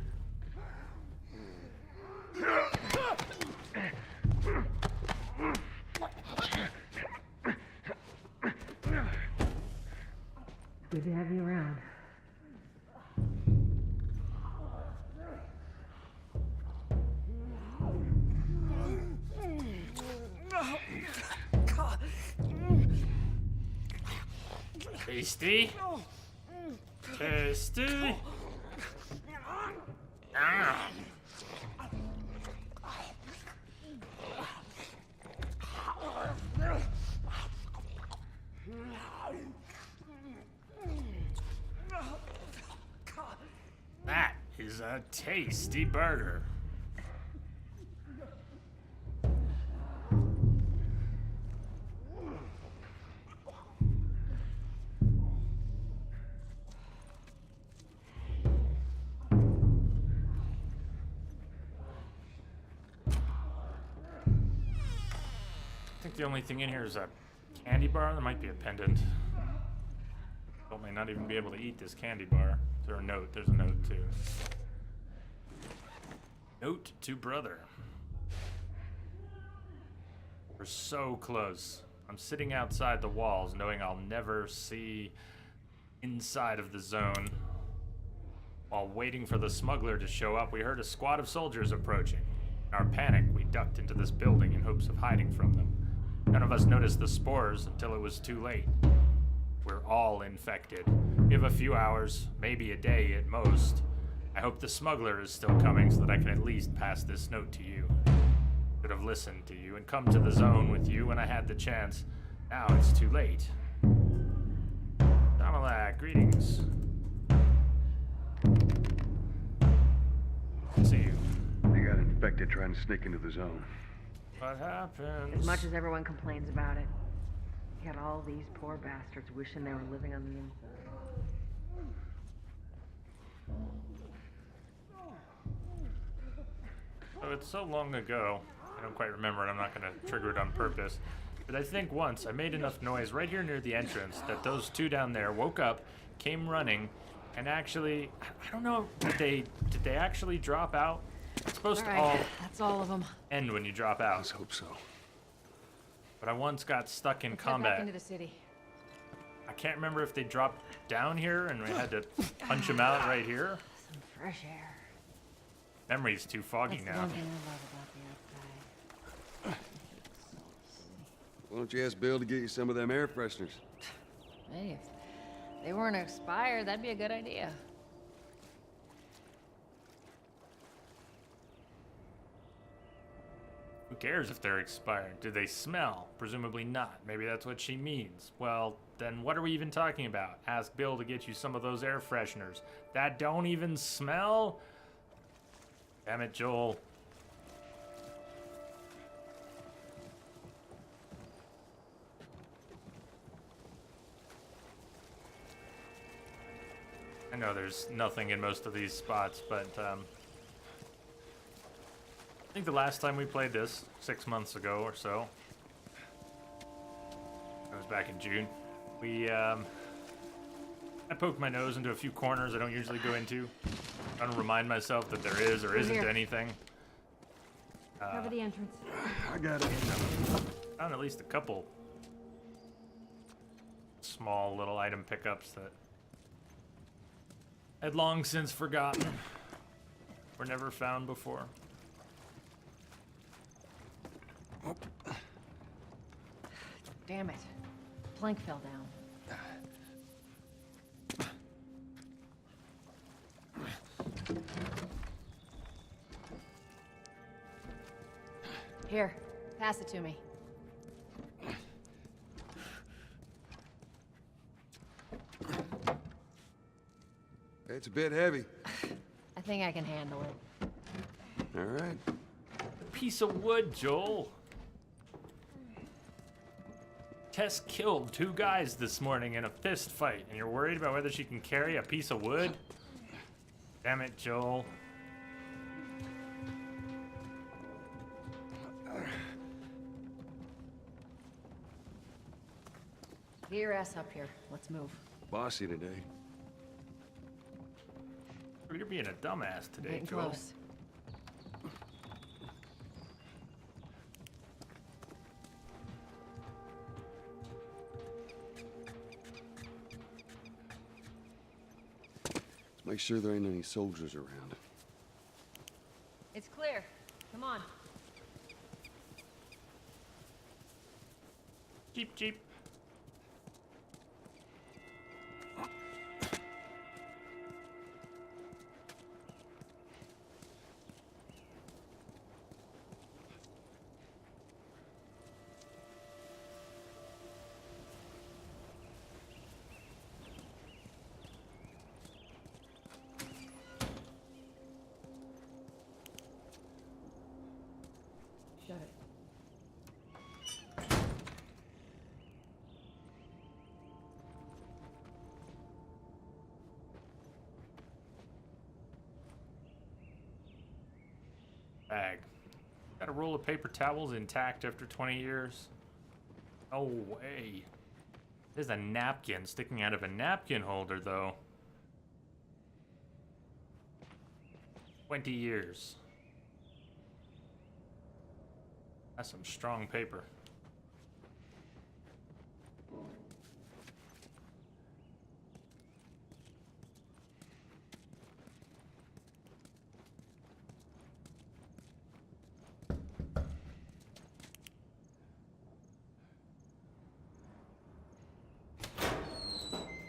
Good to have you around. Tasty. Tasty. Ah. That is a tasty burger. I think the only thing in here is a candy bar. There might be a pendant. I may not even be able to eat this candy bar. Is there a note? There's a note too. Note to brother. We're so close. I'm sitting outside the walls knowing I'll never see inside of the zone. While waiting for the smuggler to show up, we heard a squad of soldiers approaching. In our panic, we ducked into this building in hopes of hiding from them. None of us noticed the spores until it was too late. We're all infected. We have a few hours, maybe a day at most. I hope the smuggler is still coming so that I can at least pass this note to you. Should have listened to you and come to the zone with you when I had the chance. Now it's too late. Damalak, greetings. See you. They got infected trying to sneak into the zone. What happens? As much as everyone complains about it, you got all these poor bastards wishing they were living on the inside. Oh, it's so long ago. I don't quite remember it. I'm not going to trigger it on purpose. But I think once I made enough noise right here near the entrance that those two down there woke up, came running, and actually, I don't know, did they actually drop out? It's supposed to all that's all of them. end when you drop out. Let's hope so. But I once got stuck in Let's head combat. back into the city. I can't remember if they dropped down here and we had to punch them out right here. Some fresh air. Memory's too foggy That's the now. one thing I love about the outside. Why don't you ask Bill to get you some of them air fresheners? Hey, if they weren't expired, that'd be a good idea. Who cares if they're expired? Do they smell? Presumably not. Maybe that's what she means. Well, then what are we even talking about? Ask Bill to get you some of those air fresheners. That don't even smell? Damn it, Joel. I know there's nothing in most of these spots, but I think the last time we played this, 6 months ago or so, that was back in June, I poked my nose into a few corners I don't usually go into. Trying to remind myself that there is or isn't anything. Cover the entrance. I got it. Found at least a couple small little item pickups that I'd long since forgotten. Were never found before. Damn it. Plank fell down. Here, pass it to me. It's a bit heavy. I think I can handle it. All right. Piece of wood, Joel. Tess killed 2 guys this morning in a fist fight, and you're worried about whether she can carry a piece of wood? Damn it, Joel. Get your ass up here. Let's move. Bossy today. You're being a dumbass today, Getting Joel. close. Let's make sure there ain't any soldiers around. It's clear. Come on. Jeep, jeep. Shut it. Bag. Got a roll of paper towels intact after 20 years? No way. There's a napkin sticking out of a napkin holder, though. 20 years. That's some strong paper.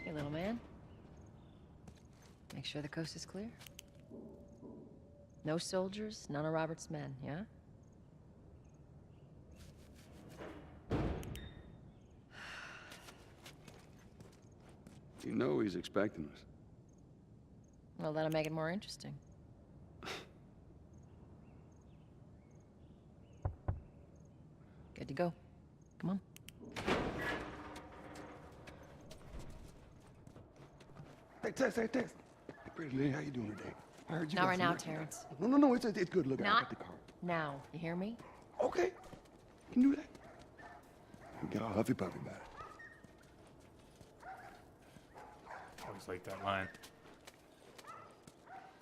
Hey, little man. Make sure the coast is clear. No soldiers, none of Robert's men, yeah? You know he's expecting us. Well, that'll make it more interesting. Good to go. Come on. Hey, Tess, hey, Tess. Hey, pretty lady, how you doing today? I heard you Not got right some now, work. Terrence. No, it's good. Look, I Not got the car. now. You hear me? Okay, you can do that. Get all huffy puffy about it. Always like that line.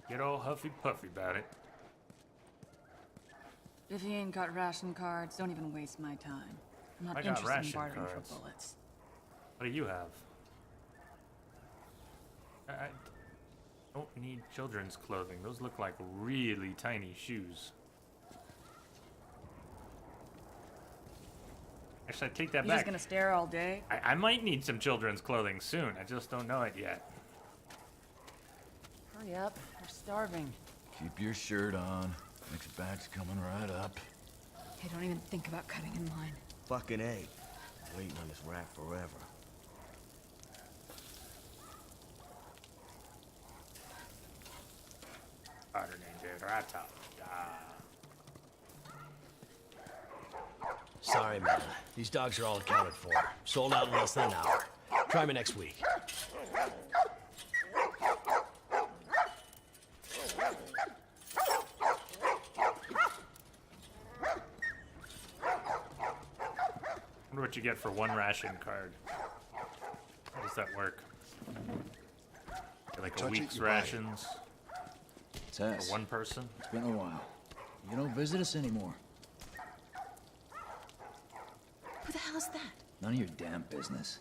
Get all huffy puffy about it. If you ain't got ration cards, don't even waste my time. I'm not I got interested in ration bartering cards. for bullets. What do you have? I don't need children's clothing. Those look like really tiny shoes. Actually, I take that You back. just gonna stare all day? I might need some children's clothing soon. I just don't know it yet. Hurry up, we're starving. Keep your shirt on. Next batch coming right up. Hey, don't even think about cutting in line. Fucking A. Waiting on this rack forever. Sorry, man. These dogs are all accounted for. Sold out in less than an hour. Try me next week. Wonder what you get for one ration card. How does that work? Get like a Touch it, week's you buy it. rations Tess, for one person? it's been a while. You don't visit us anymore. Who the hell is that? None of your damn business.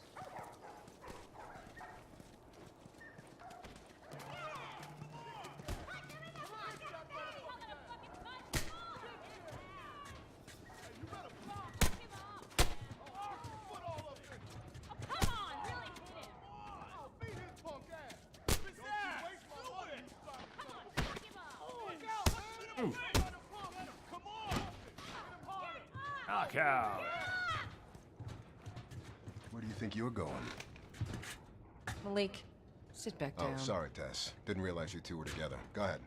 Fuck out. Where do you think you're going? Malik, sit back down. Oh, sorry, Tess. Didn't realize you two were together. Go ahead.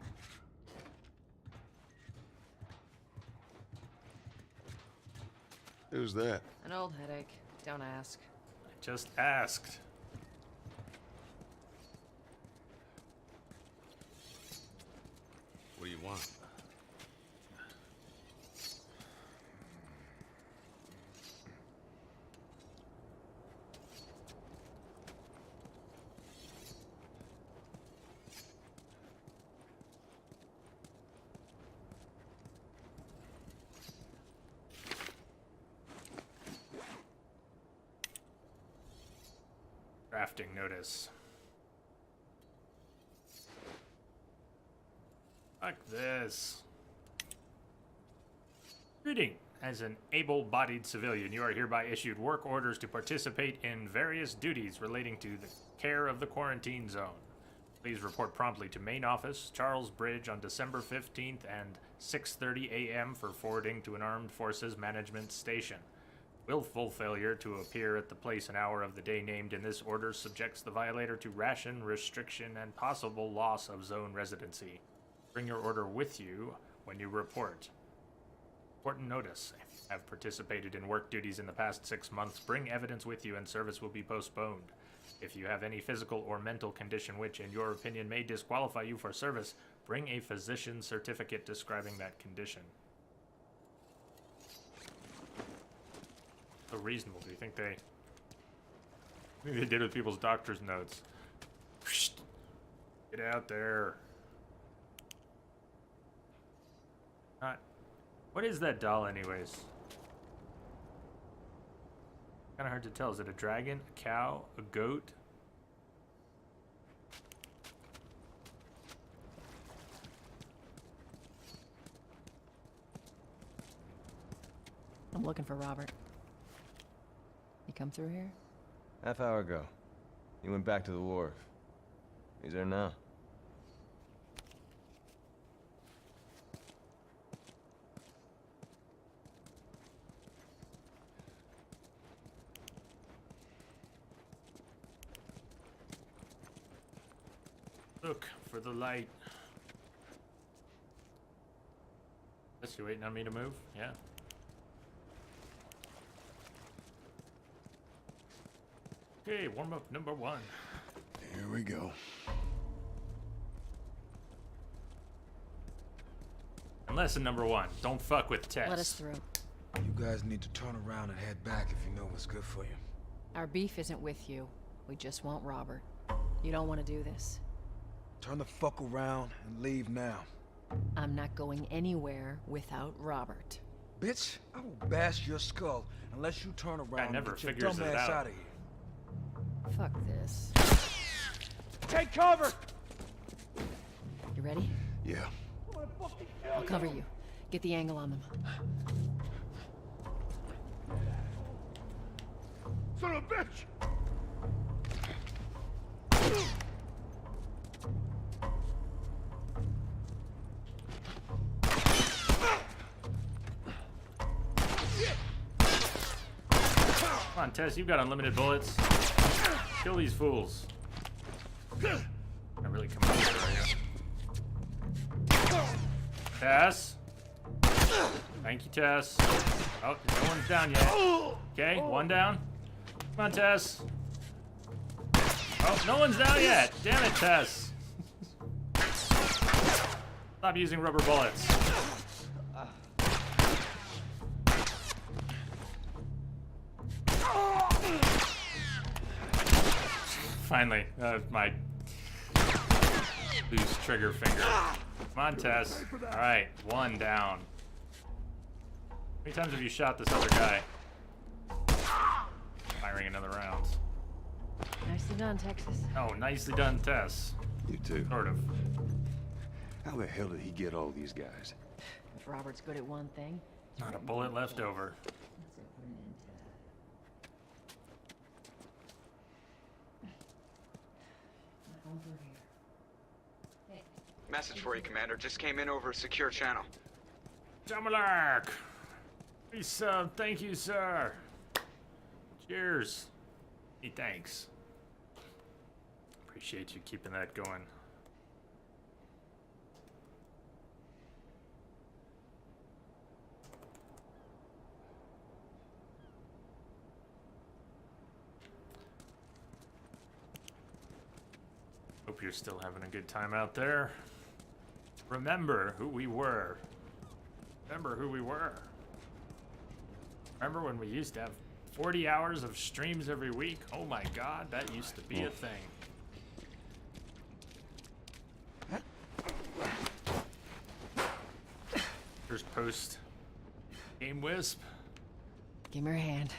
Who's that? An old headache. Don't ask. I just asked. What do you want? Drafting notice. Fuck this. Greeting. As an able-bodied civilian, you are hereby issued work orders to participate in various duties relating to the care of the quarantine zone. Please report promptly to main office, Charles Bridge, on December 15th and 6:30 a.m. for forwarding to an armed forces management station. Willful failure to appear at the place and hour of the day named in this order subjects the violator to ration, restriction, and possible loss of zone residency. Bring your order with you when you report. Important notice. If you have participated in work duties in the past 6 months, bring evidence with you and service will be postponed. If you have any physical or mental condition which, in your opinion, may disqualify you for service, bring a physician's certificate describing that condition. So reasonable. Do you think they did with people's doctor's notes? Get out there. Not. What is that doll, anyways? Kind of hard to tell. Is it a dragon, a cow, a goat? I'm looking for Robert. You come through here? Half hour ago. He went back to the wharf. He's there now. Look for the light. Guess you waiting on me to move? Yeah. Okay, warm up number 1. Here we go. And lesson number 1, don't fuck with Tess. Let us through. You guys need to turn around and head back if you know what's good for you. Our beef isn't with you. We just want Robert. You don't want to do this. Turn the fuck around and leave now. I'm not going anywhere without Robert. Bitch, I will bash your skull unless you turn around never and get your figures dumb it ass out. out of here. Fuck this. Take cover! You ready? Yeah. I'll cover you. Get the angle on them. Son of a bitch! Come on, Tess, you've got unlimited bullets. Kill these fools. Not really coming over here, are you? Tess? Thank you, Tess. Oh, no one's down yet. Okay, one down. Come on, Tess. Oh, no one's down yet. Damn it, Tess. Stop using rubber bullets. Finally, my loose trigger finger. Come on, Tess. All right, one down. How many times have you shot this other guy? Firing another round. Nicely done, Texas. Oh, nicely done, Tess. You too. Sort of. How the hell did he get all these guys? If Robert's good at one thing... Not a bullet left over. Message for you, Commander. Just came in over a secure channel. Jamalark! Hey, sub. Thank you, sir. Cheers. Hey, thanks. Appreciate you keeping that going. Hope you're still having a good time out there. Remember who we were. Remember who we were. Remember when we used to have 40 hours of streams every week? Oh my god, that used to be a thing. Here's post game wisp. Give me your hand.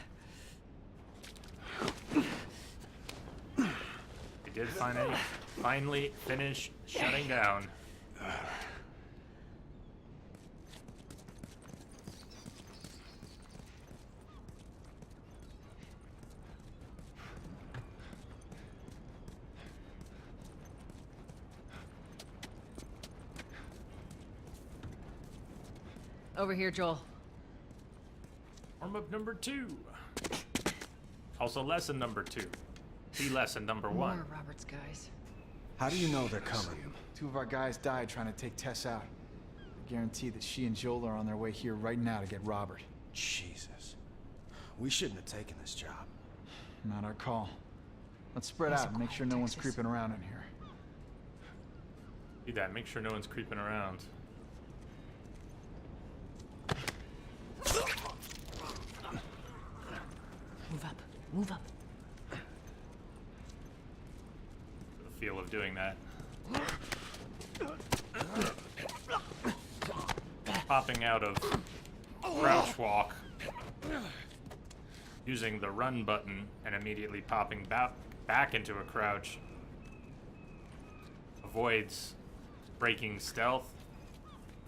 We did finally finish shutting down. Over here, Joel. Warm up number 2. Also lesson number 2. See lesson number 1. More Robert's guys. How do you know they're coming? 2 of our guys died trying to take Tess out. I guarantee that she and Joel are on their way here right now to get Robert. Jesus. We shouldn't have taken this job. Not our call. Let's spread out and make sure no one's creeping around in here. Do that. Make sure no one's creeping around. Move up. Move up. The feel of doing that. Popping out of crouch walk, using the run button, and immediately popping back into a crouch avoids breaking stealth.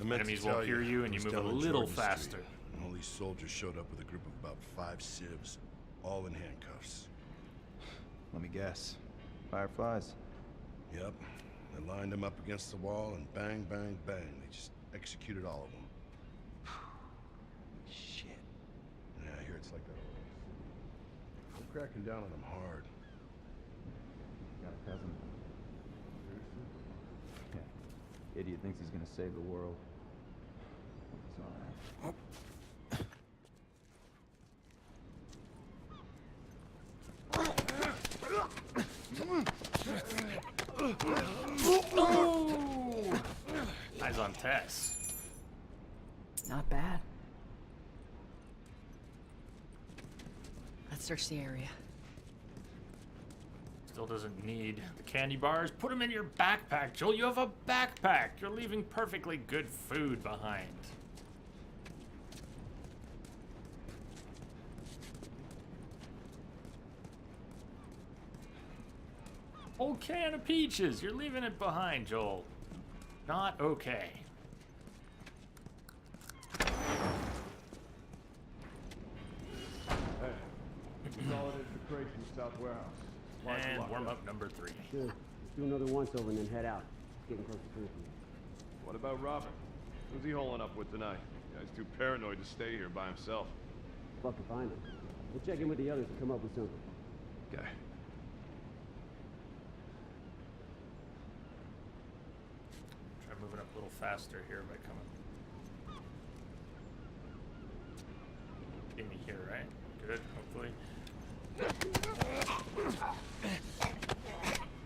Enemies won't hear you, and you move a little faster. All these soldiers showed up with a group of about 5 civs, all in handcuffs. Let me guess. Fireflies? Yep. They lined them up against the wall and bang, bang, bang. They just executed all of them. Shit. Yeah, I hear it's like that. They're cracking down on them hard. Got a cousin. Yeah. Idiot thinks he's gonna save the world. It's alright. Oh! Eyes on Tess. Not bad. Let's search the area. Still doesn't need the candy bars. Put them in your backpack, Joel. You have a backpack. You're leaving perfectly good food behind. Whole can of peaches. You're leaving it behind, Joel. Not okay. Hey, consolidated the crates in the south warehouse. And warm up number 3. Sure. Let's do another once over and then head out. It's getting close to curfew. What about Robert? Who's he holing up with tonight? Guy's too paranoid to stay here by himself. Fuck if I know. We'll check in with the others and come up with something. Okay. Try moving up a little faster here by coming. Get me here, right? Good, hopefully.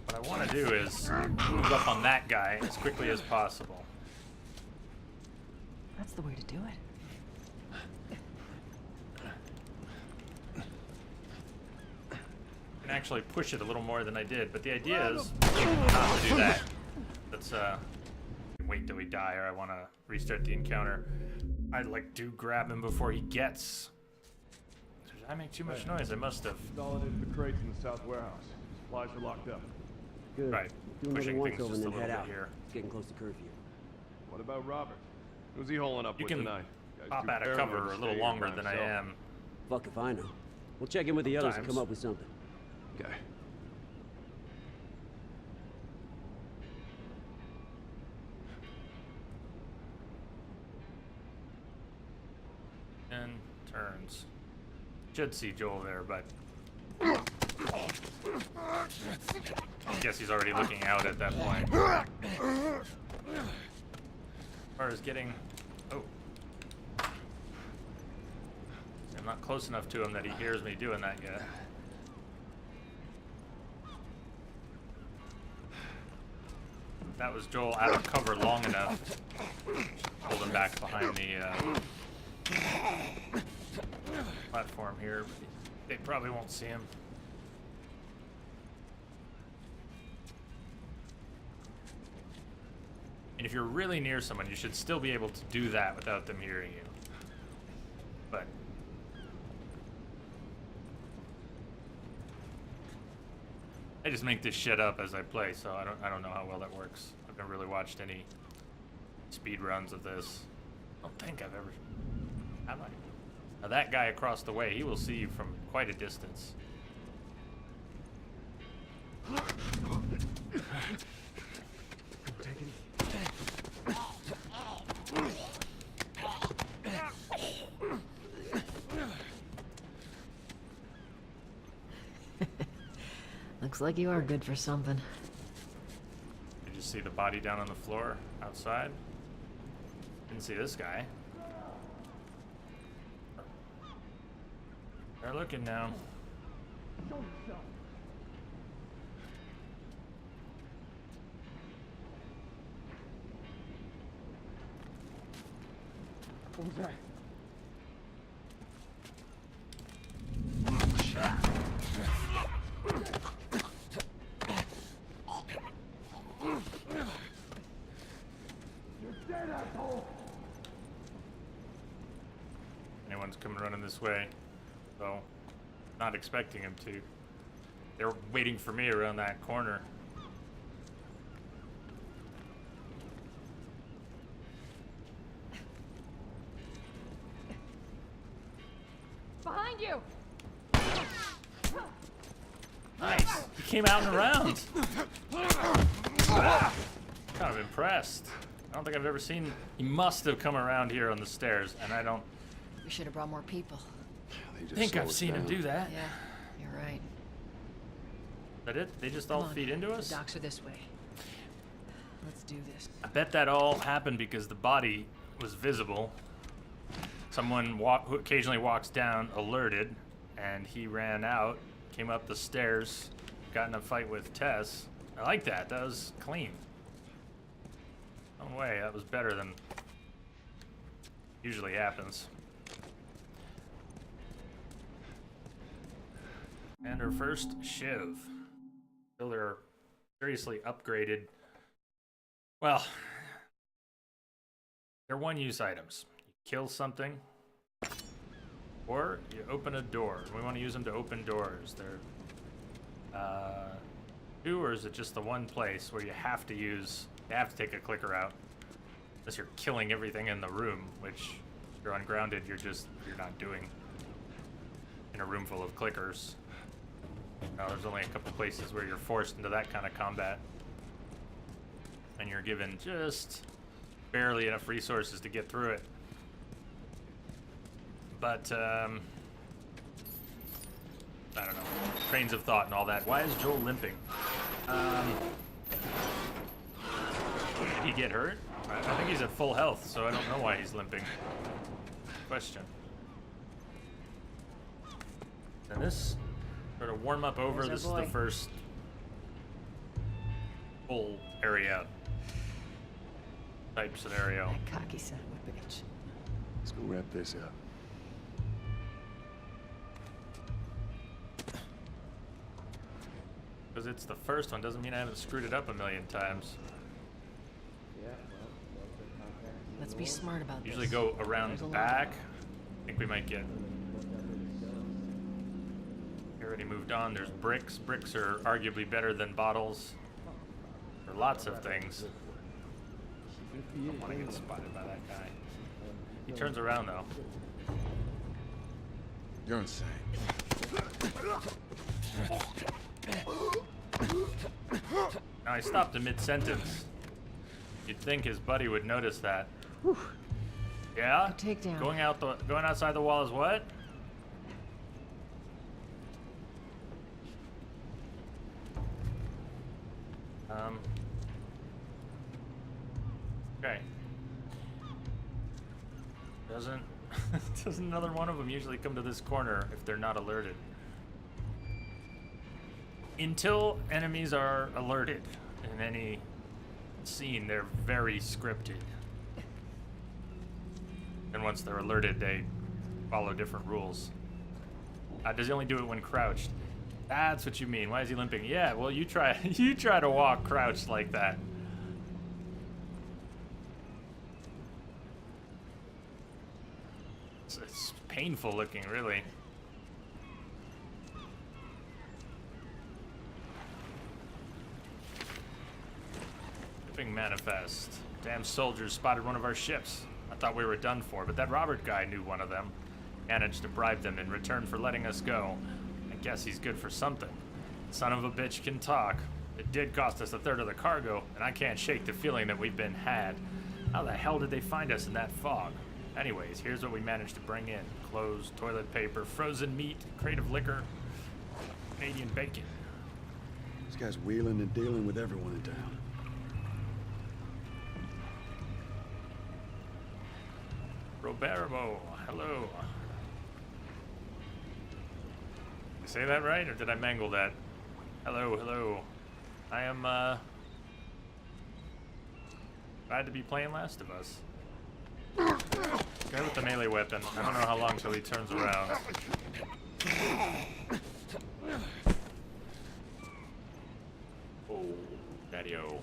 What I want to do is move up on that guy as quickly as possible. That's the way to do it. I can actually push it a little more than I did, but the idea is not to do that. Let's wait till we die, or I want to restart the encounter. I'd like to grab him before he gets. Did I make too much noise? I must have. Consolidated the crates in the south warehouse. Supplies are locked up. Good. Right. Do another Pushing once things over just and a then little head bit out. here. It's getting close to curfew. What about Robert? Who's he holing up You with can tonight? Guy's pop too out of paranoid cover to a stay little here longer by than I himself. am. Fuck if I know. We'll check in with the others and Sometimes. come up with something. Okay. And and turns. Should see Joel there, but I guess he's already looking out at that point. As far as getting... Oh. I'm not close enough to him that he hears me doing that yet. That was Joel out of cover long enough. Hold him back behind the platform here. They probably won't see him. And if you're really near someone, you should still be able to do that without them hearing you. But I just make this shit up as I play, so I don't know how well that works. I've never really watched any speed runs of this. I don't think I've ever. Have I? Now that guy across the way, he will see you from quite a distance. Looks like you are good for something. Did you see the body down on the floor outside? Didn't see this guy. They're looking now. What was that? Anyone's coming running this way, so not expecting him to. They're waiting for me around that corner. Behind you! Nice! He came out and around! Kind of impressed. I don't think I've ever seen... He must have come around here on the stairs, and I don't... We should have brought more people. think I've seen him do that. Yeah, you're right. Is that it? They just all feed into us? The docks are this way. Let's do this. I bet that all happened because the body was visible. Someone who occasionally walks down alerted, and he ran out, came up the stairs, got in a fight with Tess. I like that. That was clean. No way. That was better than usually happens. And our first Shiv. So they're seriously upgraded. Well, they're one-use items. You kill something, or you open a door. We want to use them to open doors. They're two, or is it just the one place where you have to take a clicker out, unless you're killing everything in the room, which if you're on Grounded, you're not doing in a room full of clickers. Now, there's only a couple places where you're forced into that kind of combat, and you're given just barely enough resources to get through it. But I don't know, trains of thought and all that. Why is Joel limping? Did he get hurt? I think he's at full health, so I don't know why he's limping. Question. And this sort of warm up over. This is the first full area type scenario. That cocky son of a bitch. Let's go wrap this up. Because it's the first one doesn't mean I haven't screwed it up a million times. Let's be smart about this. Usually go around the back. I think we might get... We already moved on. There's bricks. Bricks are arguably better than bottles for lots of things. I don't want to get spotted by that guy. He turns around though. You're insane. Now I stopped in mid-sentence. You'd think his buddy would notice that. Yeah? Takedown. Going outside the wall is what? Okay. Doesn't another one of them usually come to this corner if they're not alerted? Until enemies are alerted in any scene, they're very scripted. And once they're alerted, they follow different rules. Does he only do it when crouched? That's what you mean. Why is he limping? Yeah, well, you try to walk crouched like that. It's painful looking, really. Shipping manifest. Damn soldiers spotted one of our ships. I thought we were done for, but that Robert guy knew one of them. Managed to bribe them in return for letting us go. I guess he's good for something. Son of a bitch can talk. It did cost us a third of the cargo, and I can't shake the feeling that we've been had. How the hell did they find us in that fog? Anyways, here's what we managed to bring in. Clothes, toilet paper, frozen meat, crate of liquor, Canadian bacon. This guy's wheeling and dealing with everyone in town. Roberto, hello. Did I say that right, or did I mangle that? Hello, hello. I am, glad to be playing Last of Us. Guy with the melee weapon. I don't know how long till he turns around. Oh, daddy-o.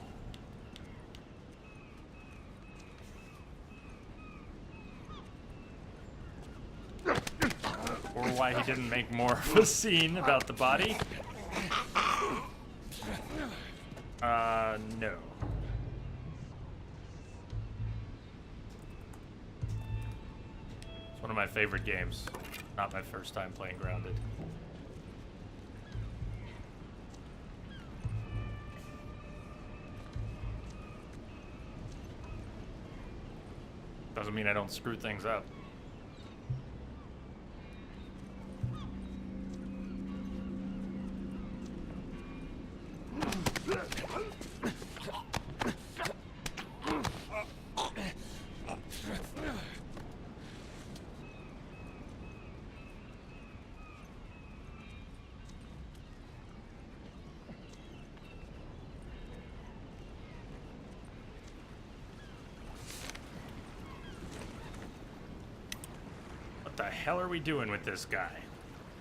Or why he didn't make more of a scene about the body. No. It's one of my favorite games. Not my first time playing Grounded. Doesn't mean I don't screw things up. What the hell are we doing with this guy?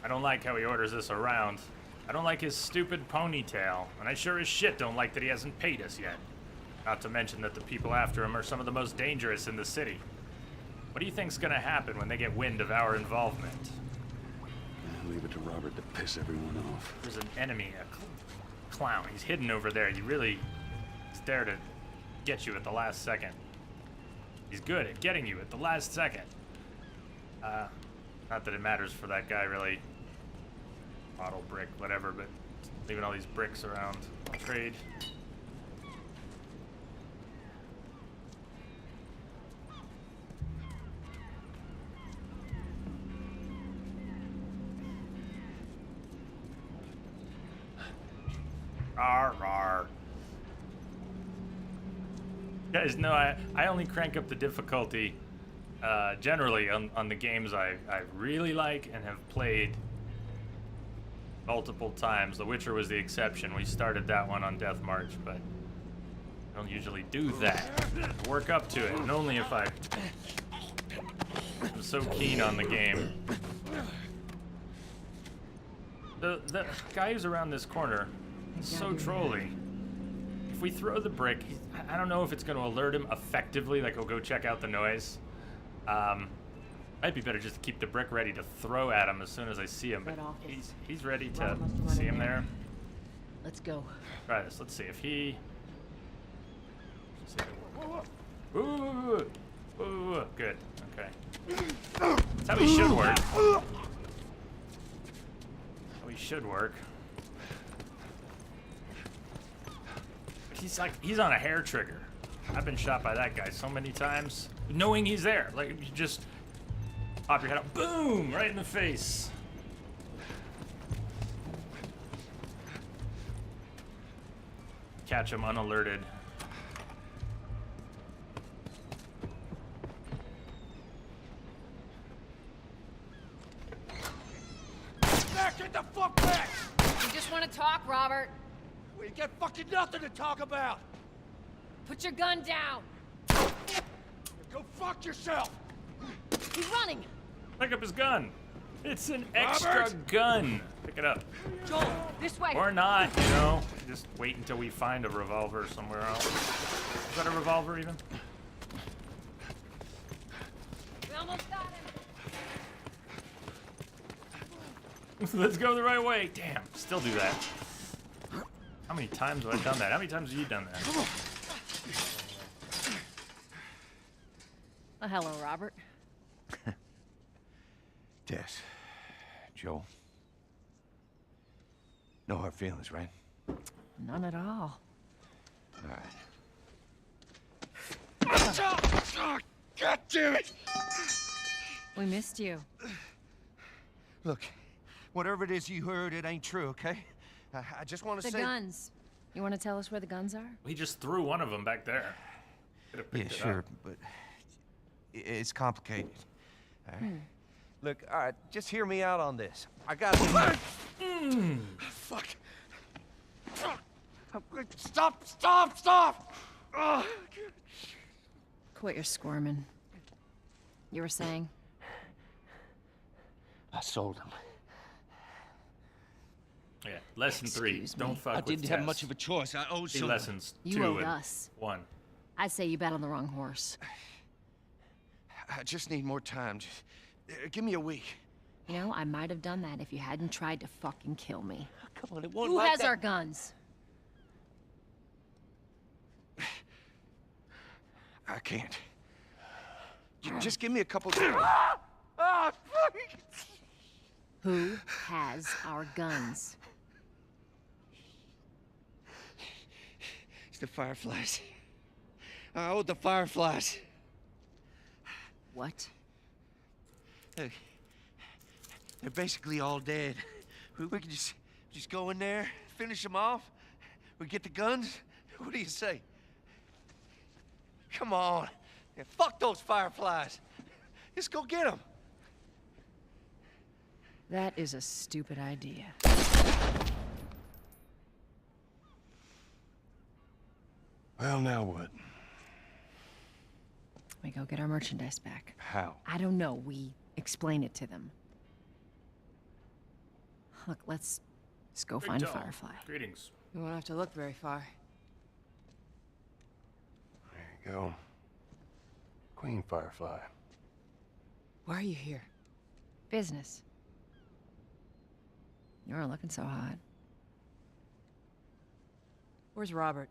I don't like how he orders us around. I don't like his stupid ponytail, and I sure as shit don't like that he hasn't paid us yet. Not to mention that the people after him are some of the most dangerous in the city. What do you think's gonna happen when they get wind of our involvement? Leave it to Robert to piss everyone off. There's an enemy, a clown. He's hidden over there. He's there to get you at the last second. He's good at getting you at the last second. Not that it matters for that guy, really. Bottle, brick, whatever, but leaving all these bricks around. I'll trade. Rawr, rawr. Guys, no, I only crank up the difficulty generally on the games I really like and have played multiple times. The Witcher was the exception. We started that one on Death March, but I don't usually do that. I work up to it, and only if I'm so keen on the game. The guy who's around this corner is so trolly. If we throw the brick, I don't know if it's going to alert him effectively, like he'll go check out the noise. Might be better just to keep the brick ready to throw at him as soon as I see him, but he's ready to see him there. Let's go. Try this. Let's see if he... Ooh, ooh, good. Okay. That's how he should work. How he should work. He's on a hair trigger. I've been shot by that guy so many times. knowing he's there. Like, you just pop your head up, boom, right in the face. Catch him unalerted. Back, get the fuck back! You just want to talk, Robert? We got fucking nothing to talk about! Put your gun down! Go fuck yourself! He's running! Pick up his gun. It's an extra gun. Pick it up. Joel, this way! Or not, you know. Just wait until we find a revolver somewhere else. Is that a revolver even? We almost got him! Let's go the right way. Damn, still do that. How many times have I done that? How many times have you done that? Oh, hello, Robert. Tess. Joel. No hard feelings, right? None at all. All right. God damn it! We missed you. Look, whatever it is you heard, it ain't true, okay? I just want to The say... guns. You want to tell us where the guns are? He just threw one of them back there. Could've Yeah, picked it sure, up. but it's complicated. All right? Look, all right, just hear me out on this. I got... Fuck. Stop, stop, stop! Ugh. Quit your squirming. You were saying? I sold him. Yeah, lesson 3. Don't fuck I with didn't Tess. have much of a choice. I owed See some... lessons You 2 owed and us. 1. I'd say you bet on the wrong horse. I just need more time. Just, give me a week. You know, I might have done that if you hadn't tried to fucking kill me. Come on, it won't Who like has that. our guns? I can't. Just give me a couple... Who has our guns? It's the Fireflies. I owed the Fireflies. What? Look, they're basically all dead. We could just go in there, finish them off. We get the guns. What do you say? Come on. Yeah, fuck those Fireflies. Just go get them. That is a stupid idea. Well, now what? We go get our merchandise back. How? I don't know. We explain it to them. Look, let's go Big find a dog. Firefly. Greetings. We won't have to look very far. There you go. Queen Firefly. Why are you here? Business. You aren't looking so hot. Where's Robert?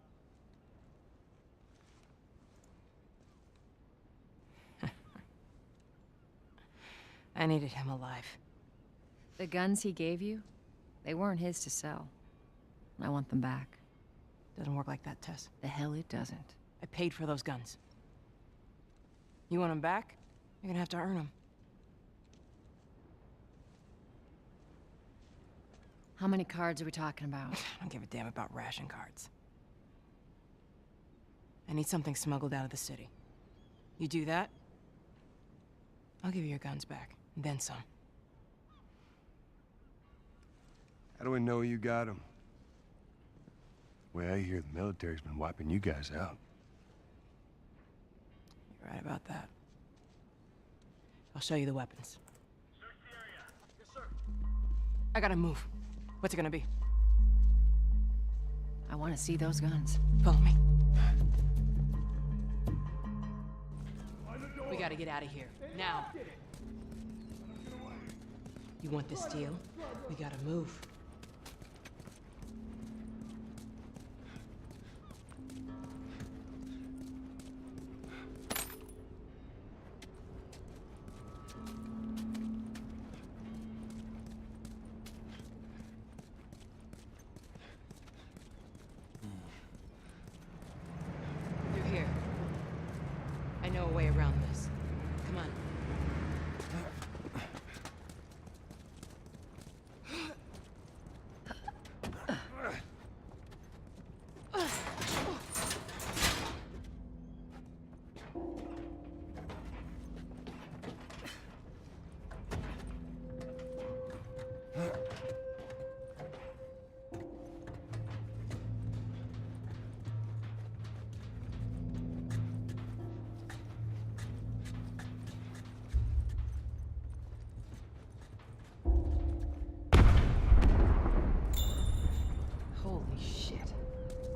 I needed him alive. The guns he gave you, they weren't his to sell. I want them back. Doesn't work like that, Tess. The hell it doesn't. I paid for those guns. You want them back? You're gonna have to earn them. How many cards are we talking about? I don't give a damn about ration cards. I need something smuggled out of the city. You do that, I'll give you your guns back, and then some. How do we know you got them? Well, I hear the military's been wiping you guys out. You're right about that. I'll show you the weapons. Search the area. Yes, sir. I gotta move. What's it gonna be? I want to see those guns. Follow me. We gotta get out of here. Now. You want this deal? We gotta move. Through here. I know a way around this.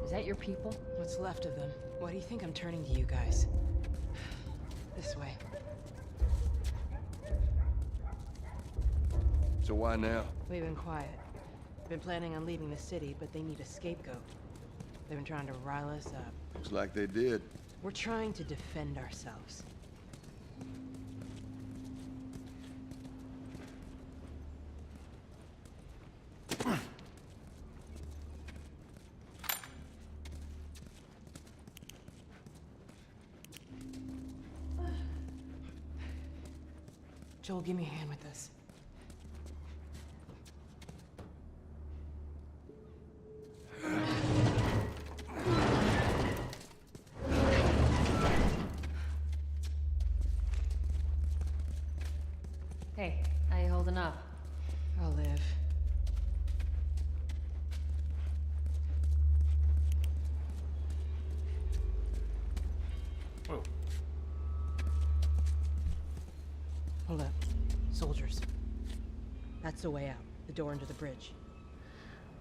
Is that your people? What's left of them. Why do you think I'm turning to you guys? This way. So why now? We've been quiet. Been planning on leaving the city, but they need a scapegoat. They've been trying to rile us up. Looks like they did. We're trying to defend ourselves. Joel, give me a hand with this. Hey, how you holding up? I'll live. Whoa. Hold up. Soldiers. That's the way out. The door into the bridge.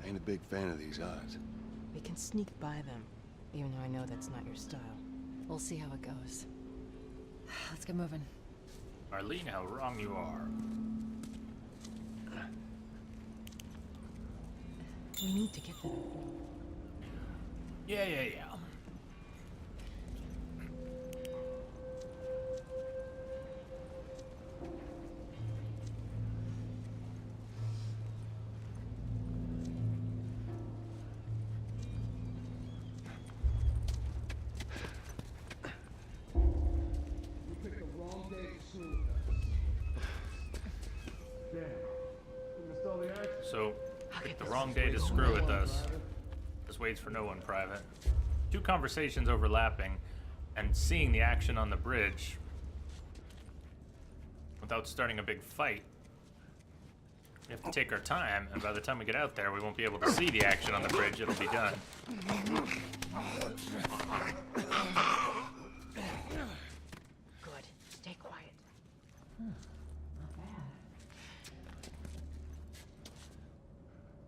I ain't a big fan of these odds. We can sneak by them, even though I know that's not your style. We'll see how it goes. Let's get moving. Marlene, how wrong you are. We need to get them. Yeah. So, picked the wrong day to screw with us. This waits for no one, Private. Two conversations overlapping, and seeing the action on the bridge without starting a big fight. We have to take our time, and by the time we get out there, we won't be able to see the action on the bridge. It'll be done. Good. Stay quiet.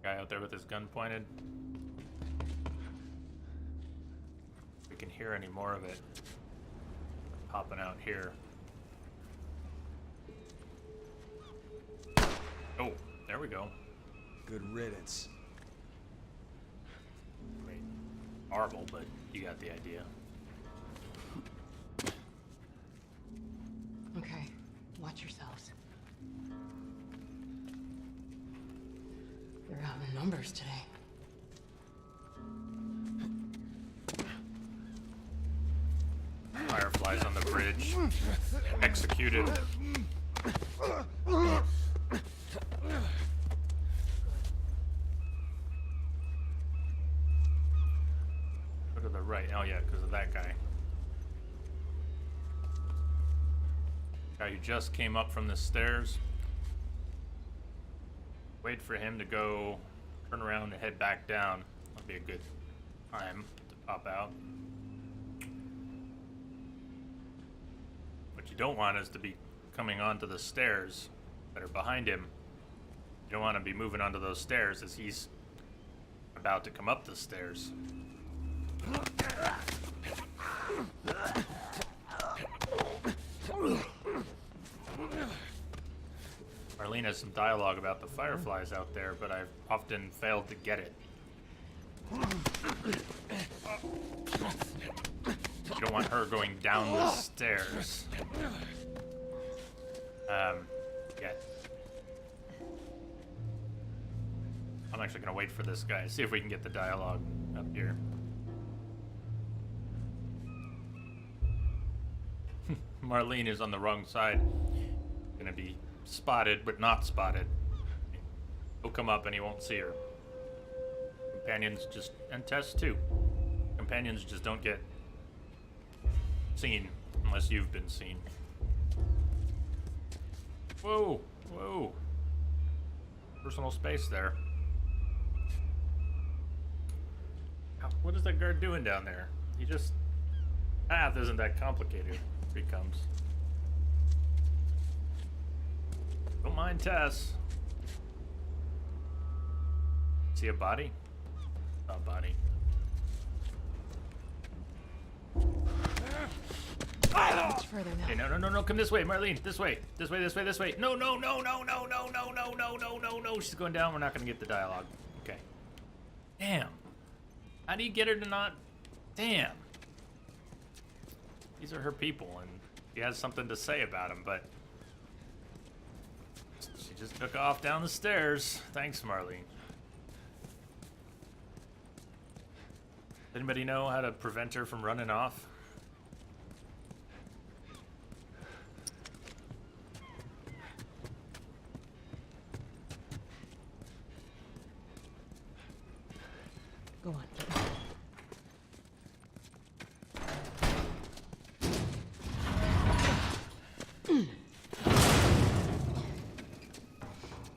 Guy out there with his gun pointed. If we can hear any more of it popping out here. Oh, there we go. Good riddance. Great. Horrible, but you got the idea. Okay. Watch yourselves. They're out in numbers today. Fireflies on the bridge. Executed. Go to the right. Oh yeah, because of that guy. Guy who just came up from the stairs. Wait for him to go, turn around and head back down. That'll be a good time to pop out. What you don't want is to be coming onto the stairs that are behind him. You don't want to be moving onto those stairs as he's about to come up the stairs. Marlene has some dialogue about the fireflies out there, but I've often failed to get it. You don't want her going down the stairs. Yeah. I'm actually gonna wait for this guy, see if we can get the dialogue up here. Marlene is on the wrong side. Gonna be spotted, but not spotted. He'll come up and he won't see her. Companions just, and Tess too. Companions just don't get seen unless you've been seen. Whoa, whoa. Personal space there. What is that guard doing down there? He just... Path isn't that complicated. Here he comes. Don't mind Tess. See a body? Oh, body. further now. Hey, no, come this way, Marlene. This way. This way. No. She's going down. We're not gonna get the dialogue. Okay. Damn. How do you get her to not... Damn. These are her people, and she has something to say about them, but... She just took off down the stairs. Thanks, Marlene. Anybody know how to prevent her from running off? Go on.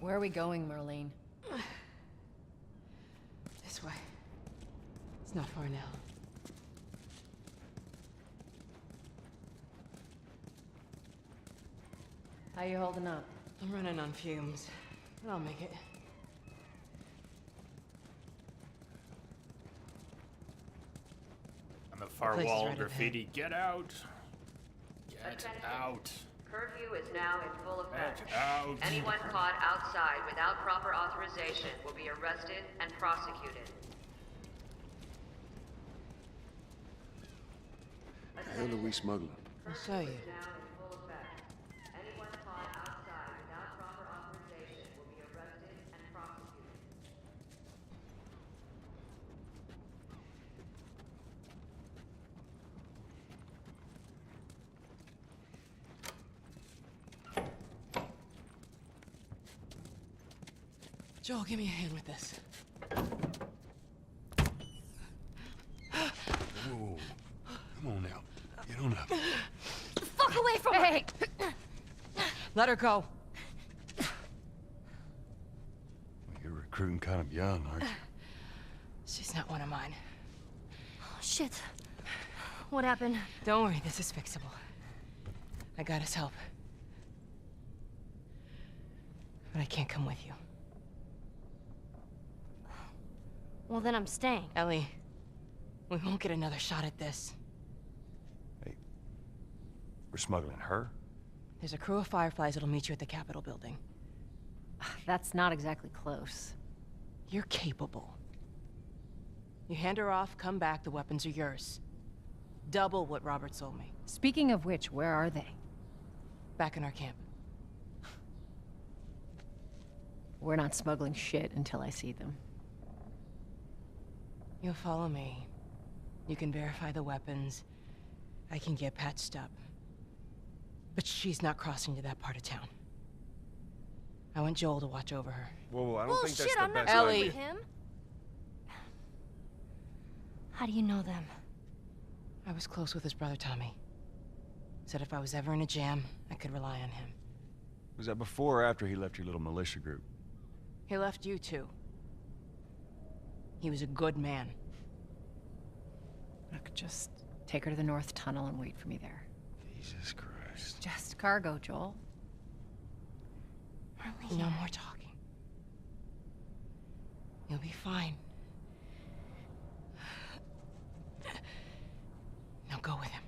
Where are we going, Marlene? This way. It's not far now. How you holding up? I'm running on fumes, but I'll make it. On the far place is wall, right graffiti. Get out! Get out! Curfew is now in full effect. Get out! Anyone caught outside without proper authorization will be arrested and prosecuted. The hell are we smuggling? I'll show you. Anyone caught outside without proper authorization will be arrested and prosecuted. Joel, give me a hand with this. Whoa. Come on now. Get on up. Fuck away from her! Hey! Let her go. You're recruiting kind of young, aren't you? She's not one of mine. Oh, shit. What happened? Don't worry, this is fixable. I got his help. But I can't come with you. Well, then I'm staying. Ellie, we won't get another shot at this. We're smuggling her? There's a crew of Fireflies that'll meet you at the Capitol building. That's not exactly close. You're capable. You hand her off, come back, the weapons are yours. Double what Robert sold me. Speaking of which, where are they? Back in our camp. We're not smuggling shit until I see them. You'll follow me. You can verify the weapons. I can get patched up. But she's not crossing to that part of town. I want Joel to watch over her. Whoa, I don't think that's the I'm not best going Ellie. with him. How do you know them? I was close with his brother Tommy. Said if I was ever in a jam, I could rely on him. Was that before or after he left your little militia group? He left you too. He was a good man. I could just take her to the North Tunnel and wait for me there. Jesus Christ. Just cargo, Joel. No more talking. You'll be fine. Now go with him.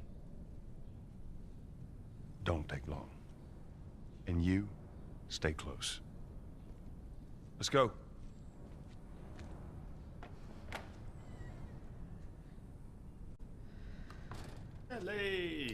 Don't take long. And you, stay close. Let's go. LA.